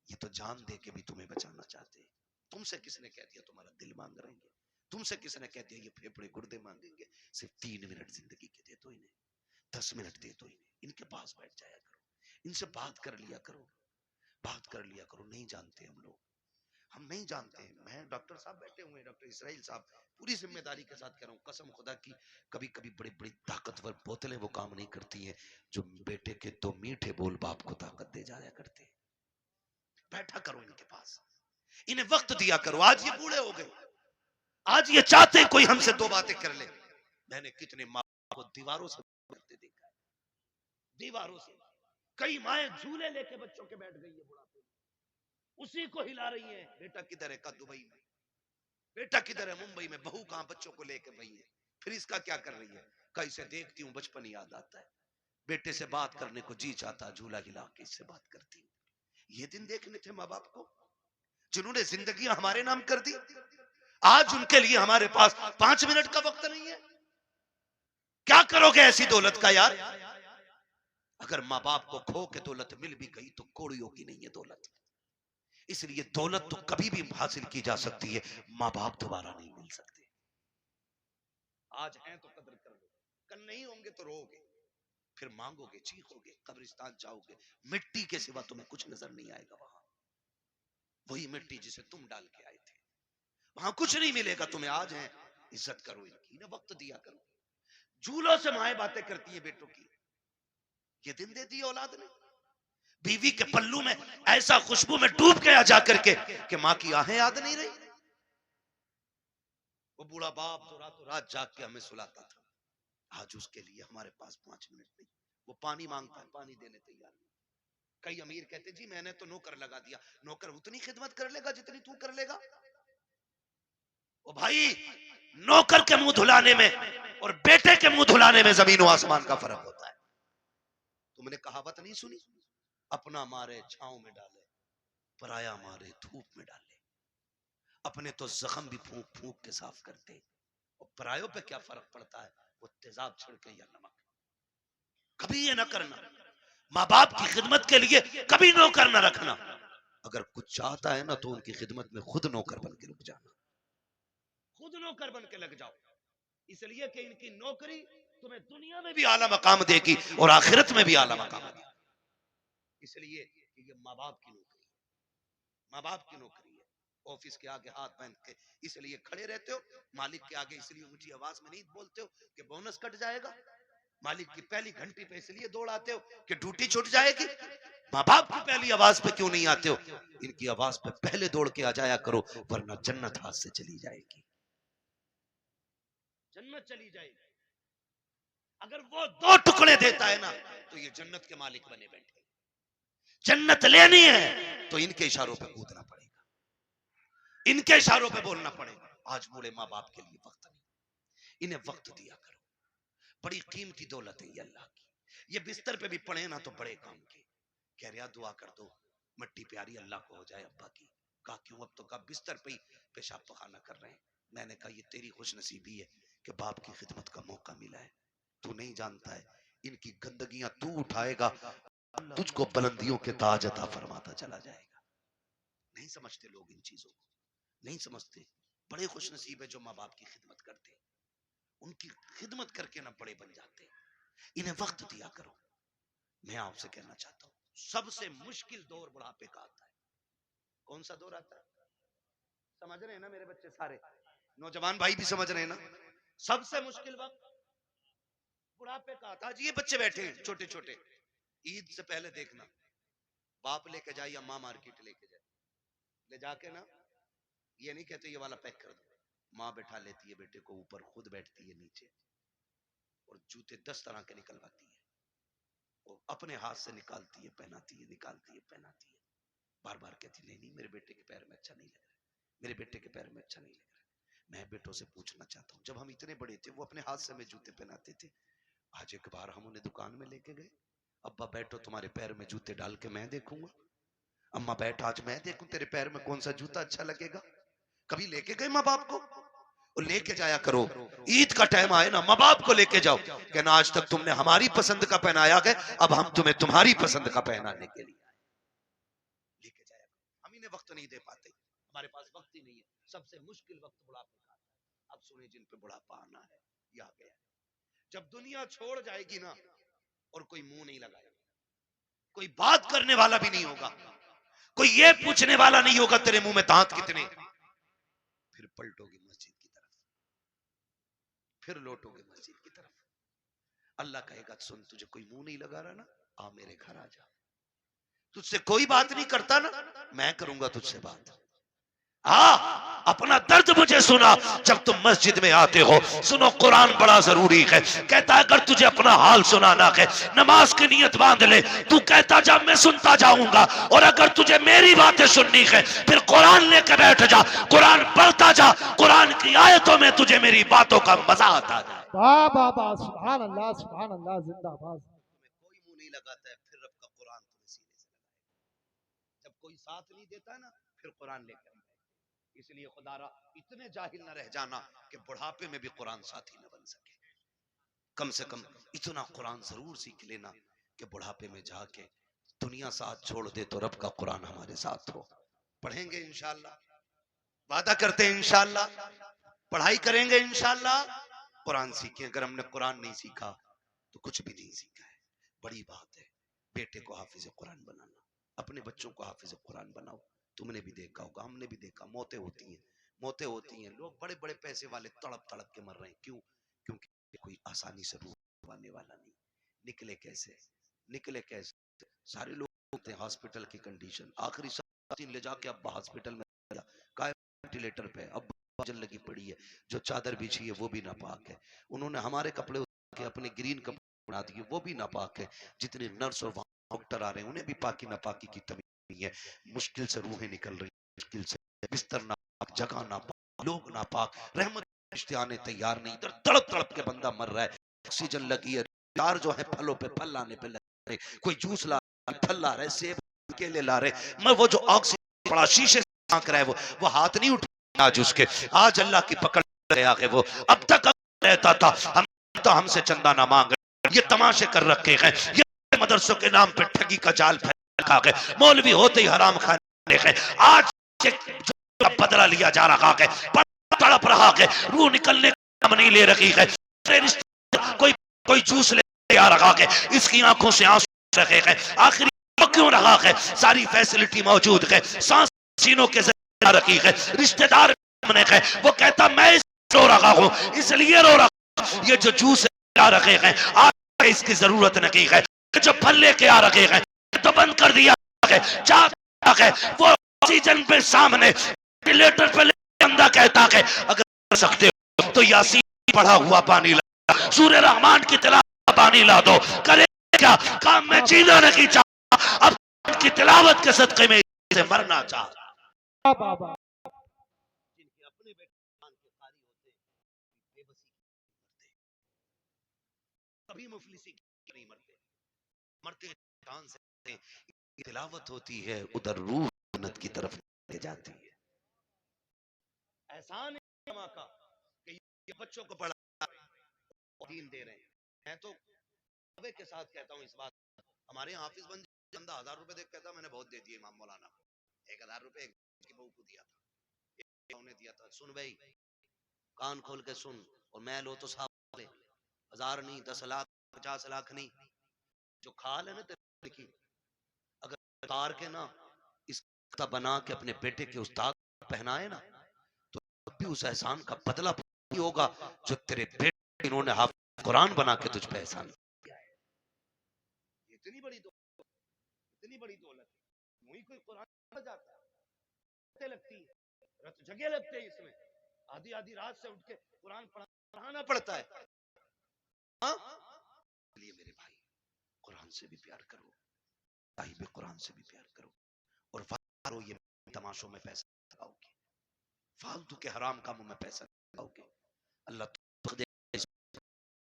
ये तो जान दे के भी तुम्हें बचाना चाहते हैं। तुमसे किसने कह दिया तुम्हारा दिल मांग रहे हैं? तुमसे किसने कह दिया ये फेफड़े गुर्दे मांगेंगे? सिर्फ 3 मिनट जिंदगी के दे दो इन्हें, 10 मिनट दे दो इन्हें, इनके पास बैठ जाया करो, इनसे बात कर लिया करो, बात कर लिया करो। नहीं जानते हम लोग, हम नहीं जानते। मैं डॉक्टर साहब बैठे हुए, डॉक्टर इसराइल साहब, पूरी जिम्मेदारी के साथ कह रहा हूँ, कसम खुदा की, कभी कभी बड़ी बड़ी ताकतवर बोतलें वो काम नहीं करती हैं जो बेटे के 2 मीठे बोल बाप को ताकत दे जाया करते। बैठा करो इनके पास, इन्हें वक्त दिया करो। आज ये बूढ़े हो गए, आज ये चाहते हैं कोई हमसे 2 बातें कर ले। मैंने कितने माँ को दीवारों से करते देखा है, दीवारों से। कई माएं झूले लेके बच्चों के बैठ गई है बुढ़ापे में, उसी को हिला रही है। बेटा किधर है? का दुबई में। बेटा किधर है? मुंबई में। बहू कहां? बच्चों को लेकर गई है। फिर इसका क्या कर रही है? कैसे देखती हूँ बचपन याद आता है, बेटे से बात करने को जी चाहता, झूला हिला के इससे बात करती हूँ। ये दिन देखने थे माँ बाप को, जिन्होंने जिंदगी हमारे नाम कर दी। आज उनके लिए हमारे पास 5 मिनट का वक्त नहीं है। क्या करोगे ऐसी दौलत का यार? अगर माँ बाप को खो के दौलत मिल भी गई तो कौड़ियों की नहीं है दौलत। इसलिए दौलत तो कभी भी हासिल की जा सकती है, माँ बाप दोबारा नहीं मिल सकते। आज हैं तो कदर कर लो, कल नहीं होंगे तो रोगे, फिर मांगोगे, चीखोगे, कब्रिस्तान जाओगे, मिट्टी के सिवा तुम्हें कुछ नजर नहीं आएगा। वहां वही मिट्टी जिसे तुम डाल के आए थे, वहां कुछ नहीं मिलेगा तुम्हें। आज है, इज्जत करो इनकी ना, वक्त दिया करो। झूलों से माए बातें करती है बेटों की, ये दिन दे दी औलाद ने। बीवी के पल्लू में ऐसा खुशबू में डूब गया जाकर के कि माँ की आहें याद नहीं रही। वो बूढ़ा बाप तो रातों रात जाग के हमें सुलाता था, आज उसके लिए हमारे पास 5 मिनट नहीं। वो पानी मांगता है, पानी देने तैयार नहीं। कई अमीर कहते जी मैंने तो नौकर लगा दिया। नौकर उतनी खिदमत कर लेगा जितनी तू कर लेगा। ओ भाई, नौकर के मुंह धुलाने में और बेटे के मुंह धुलाने में जमीन और आसमान का फर्क होता है। तुमने कहावत नहीं सुनी, अपना मारे छांव में डाले, पराया मारे धूप में डाले। अपने तो जख्म भी फूंक फूंक के साफ करते, और परायों पे क्या फर्क पड़ता है, वो तेजाब छिड़के या नमक। कभी ये ना करना, माँ बाप की खिदमत के लिए कभी नौकर न रखना। अगर कुछ चाहता है ना तो उनकी खिदमत में खुद नौकर बन के रुक जाना, खुद नौकर बन के लग जाओ। इसलिए कि इनकी नौकरी तुम्हें दुनिया में भी आला मकाम देगी और आखिरत में भी आला मकाम देगी। इसलिए कि ये माँ बाप की नौकरी, माँ बाप की नौकरी है। ऑफिस के आगे हाथ बांध के इसलिए खड़े रहते हो, मालिक के आगे इसलिए ऊंची आवाज में नहीं बोलते हो कि बोनस कट जाएगा। मालिक की पहली घंटी पे इसलिए दौड़ आते हो कि ड्यूटी छूट जाएगी। माँ बाप की पहली आवाज पे क्यों नहीं आते हो? इनकी आवाज पे पहले दौड़ के आ जाया करो, वरना जन्नत हाथ से चली जाएगी, जन्नत चली जाएगी। अगर वो 2 टुकड़े देता है ना तो ये जन्नत के मालिक बने बैठे। जन्नत लेनी है तो इनके इशारों पे कूदना पड़ेगा, इनके इशारों पे बोलना पड़ेगा। आज बूढ़े माँ बाप के लिए वक्त नहीं, इन्हें वक्त दिया करो। बड़ी कीमती दौलत है ये अल्लाह की। ये बिस्तर पे भी पड़े ना तो बड़े काम के। कह रहा दुआ कर दो मिट्टी प्यारी अल्लाह को हो जाए अब्बा की। कहा क्यों? अब तो कहा बिस्तर पे ही पेशाब पखाना कर रहे हैं। मैंने कहा ये तेरी खुशनसीबी है कि बाप की खिदमत का मौका मिला है। तू नहीं जानता है इनकी गंदगियां तू उठाएगा, तुझको बुलंदियों के ताज अता फरमाता चला जाएगा। नहीं समझते लोग इन चीजों को, नहीं समझते। बड़े खुशनसीब है जो माँ बाप की खिदमत करते, उनकी खिदमत करके ना बड़े बन जाते। इन्हें वक्त दिया करो। मैं आपसे कहना चाहता हूँ सबसे मुश्किल दौर बुढ़ापे का आता है। कौन सा दौर आता है? समझ रहे हैं ना मेरे बच्चे? सारे नौजवान भाई भी समझ रहे हैं ना? सबसे मुश्किल वक्त बुढ़ापे का आता है। आज ये बच्चे बैठे हैं छोटे छोटे, ईद से पहले देखना बाप लेके जाए या माँ मार्केट लेके जाए, ले जाके ना ये नहीं कहते ये वाला पैक कर दो, माँ बैठा लेती है बेटे को ऊपर, खुद बैठती है नीचे और जूते 10 तरह के निकलवाती है और अपने हाथ से निकालती है, पहनाती है, निकालती है, पहनाती है। बार बार कहती नहीं नहीं मेरे बेटे के पैर में अच्छा नहीं लग रहा, मेरे बेटे के पैर में अच्छा नहीं लग रहा। मैं बेटों से पूछना चाहता हूँ, जब हम इतने बड़े थे वो अपने हाथ से हमें जूते पहनाते थे। आज एक बार हम उन्हें दुकान में लेके गए, अब्बा बैठो तुम्हारे पैर में जूते डाल के मैं देखूंगा। अम्मा बैठ आज मैं देखूं तेरे पैर में कौन सा जूता अच्छा लगेगा। कभी लेके गए माँ बाप को? और लेके जाया करो। ईद का टाइम आए ना माँ बाप को लेके जाओ, कहना आज तक तुमने हमारी पसंद का पहनाया गया, अब हम तुम्हें तुम्हारी पसंद का पहनाने के लिए लेके जाया करो। हम इन्हें वक्त नहीं दे पाते, हमारे पास वक्त ही नहीं है। सबसे मुश्किल वक्त बुढ़ापे का आता है। अब सुने जिन पे बुढ़ापा आना है या गया, जब दुनिया छोड़ जाएगी ना और कोई मुंह नहीं लगाएगा, कोई बात करने वाला भी नहीं होगा, कोई ये पूछने वाला नहीं होगा तेरे मुंह में दांत कितने, फिर पलटोगे मस्जिद की तरफ, फिर लौटोगे मस्जिद की तरफ। अल्लाह कहेगा सुन तुझे कोई मुंह नहीं लगा रहा ना, आ मेरे घर आ जा। तुझसे कोई बात नहीं करता ना, मैं करूंगा तुझसे बात। अपना दर्द मुझे सुना जब तुम मस्जिद में आते हो। सुनो कुरान बड़ा जरूरी है, कहता है अगर तुझे अपना हाल सुनाना है नमाज की नियत बांध ले। तू कहता जा मैं सुनता जाऊंगा, और अगर तुझे मेरी बातें सुननी है फिर कुरान लेकर बैठ जा, कुरान पढ़ता जा। कुरान की आयतों में तुझे मेरी बातों का मजा आता है। वाह वाह वाह, सुभान अल्लाह जिंदाबाद। कोई मुंह नहीं लगाता है फिर रब का कुरान तुम्हें सीने से लगाएगा। जब कोई साथ नहीं देता ना फिर कुरान लेकर। इसलिए खुदारा इतने जाहिल न रह जाना कि बुढ़ापे में भी कुरान साथी न बन सके। कम से कम इतना कुरान जरूर सीख लेना कि बुढ़ापे में जाके दुनिया साथ छोड़ दे तो रब का कुरान हमारे साथ हो। पढ़ेंगे इंशाअल्लाह, वादा करते हैं इंशाअल्लाह, पढ़ाई करेंगे इंशाअल्लाह, कुरान सीखें। अगर हमने कुरान नहीं सीखा तो कुछ भी नहीं सीखा है। बड़ी बात है बेटे को हाफिज कुरान बनाना, अपने बच्चों को हाफिज कुरान बनाओ। तुमने भी देखा होगा, हमने भी देखा, मौतें होती हैं, मौतें होती हैं, लोग बड़े बड़े पैसे वाले तड़प तड़प के मर रहे हैं। क्यों? क्योंकि कोई आसानी से रूह पाने वाला नहीं। निकले कैसे? निकले कैसे? सारे लोग होते हैं हॉस्पिटल की कंडीशन, आखिरी दिन ले जाके अब हॉस्पिटल में वेंटिलेटर पे, अब जल लगी पड़ी है, जो चादर बिछी है वो भी नापाक है, उन्होंने हमारे कपड़े उतार के अपने ग्रीन कपड़े बना दिए, वो भी नापाक है। जितने नर्स और डॉक्टर आ रहे हैं उन्हें भी पाकी नापाकी की तमीज नहीं है। मुश्किल से रूहें निकल रही, मुश्किल से, बिस्तर नापाक, जगह नापाक, लोग नापाक, रहमत रिश्ते आने तैयार नहीं, इधर तड़प तड़प के बंदा मर रहा है। ऑक्सीजन लगी है, यार जो है फलों पे फल लाने पे लग रहे, कोई जूस ला रहे, फल ला रहे, सेब केले ला रहे, मैं वो जो ऑक्सीजन पड़ा शीशे से आंक रहा है, वो हाथ नहीं उठ आज उसके, आज अल्लाह की पकड़ गया है वो। अब तक रहता था हम तो हमसे चंदा ना मांग, ये तमाशे कर रखे हैं, ये मदरसों के नाम पे ठगी का जाल फैला रखा है, मौलवी होते ही हराम खाने हैं। आज जो बदला लिया जा रहा है, तड़प रहा है, रूह निकलने का नाम नहीं ले रही है। कोई कोई जूस ले आ रहा है, इसकी आंखों से आंसू रहे हैं, आखिरी क्यों रहा है? सारी फैसिलिटी मौजूद है, सांस सीनों के जरिए रखी है, रिश्तेदार है, वो कहता मैं रो रहा हूँ इसलिए रो रहा हूँ, ये जो जूस आ रखे हैं आज इसकी जरूरत नहीं है, जो फल लेके आ रखे हैं तो बंद कर दिया है, है वो ऑक्सीजन पे सामने वेंटिलेटर पे बंदा कहता है अगर कर सकते हो तो यासीन पढ़ा हुआ पानी ला, सूर्य रहमान की तिलावत पानी ला दो, करे क्या काम में जीना नहीं चाहता, अब की तिलावत के सदके में इसे मरना चाहता। बाबा जिनके अपने बेटे कुरान के कारी होते, बेबसी कभी मुफलिसी नहीं मरते, मरते जान से। तिलावत होती है उधर रूह जन्नत की तरफ ले जाती है। एहसान है अल्लाह का कि ये बच्चों को पढ़ा दीन दे रहे हैं। मैं तो दावे के साथ कहता हूँ इस बात, हमारे यहाँ हाफिज बन बंदा 1000 रुपए देख कहता मैंने बहुत दे दिए इमाम मौलाना को, 1000 रुपए की बहू को दिया था, उन्हें दिया था। सुन भाई, कान खोल के सुन, और मैं लो तो साहब 1000 नहीं, 10 लाख 50 लाख नहीं, जो खाल है ना तेरे की, अगर उतार के ना इसका बना के अपने बेटे के उस्ताद पहनाए ना, तो भी उस एहसान का बदला नहीं होगा जो तेरे बेटे इन्होंने हाफिज कुरान बना के तुझ पे एहसान किया है। इतनी बड़ी दौलत, इतनी बड़ी दौलत, वही कोई कुरान पढ़ जाता है, लगती है रत जगह लगते हैं इसमें, आधी आधी रात से उठ के कुरान पढ़ाना पड़ता है। हाँ, इसलिए मेरे भाई कुरान से भी प्यार करो, साहिब कुरान से भी प्यार करो, और फारो ये तमाशों में पैसा लगाओगे, फालतू के हराम कामों में पैसा लगाओगे, अल्लाह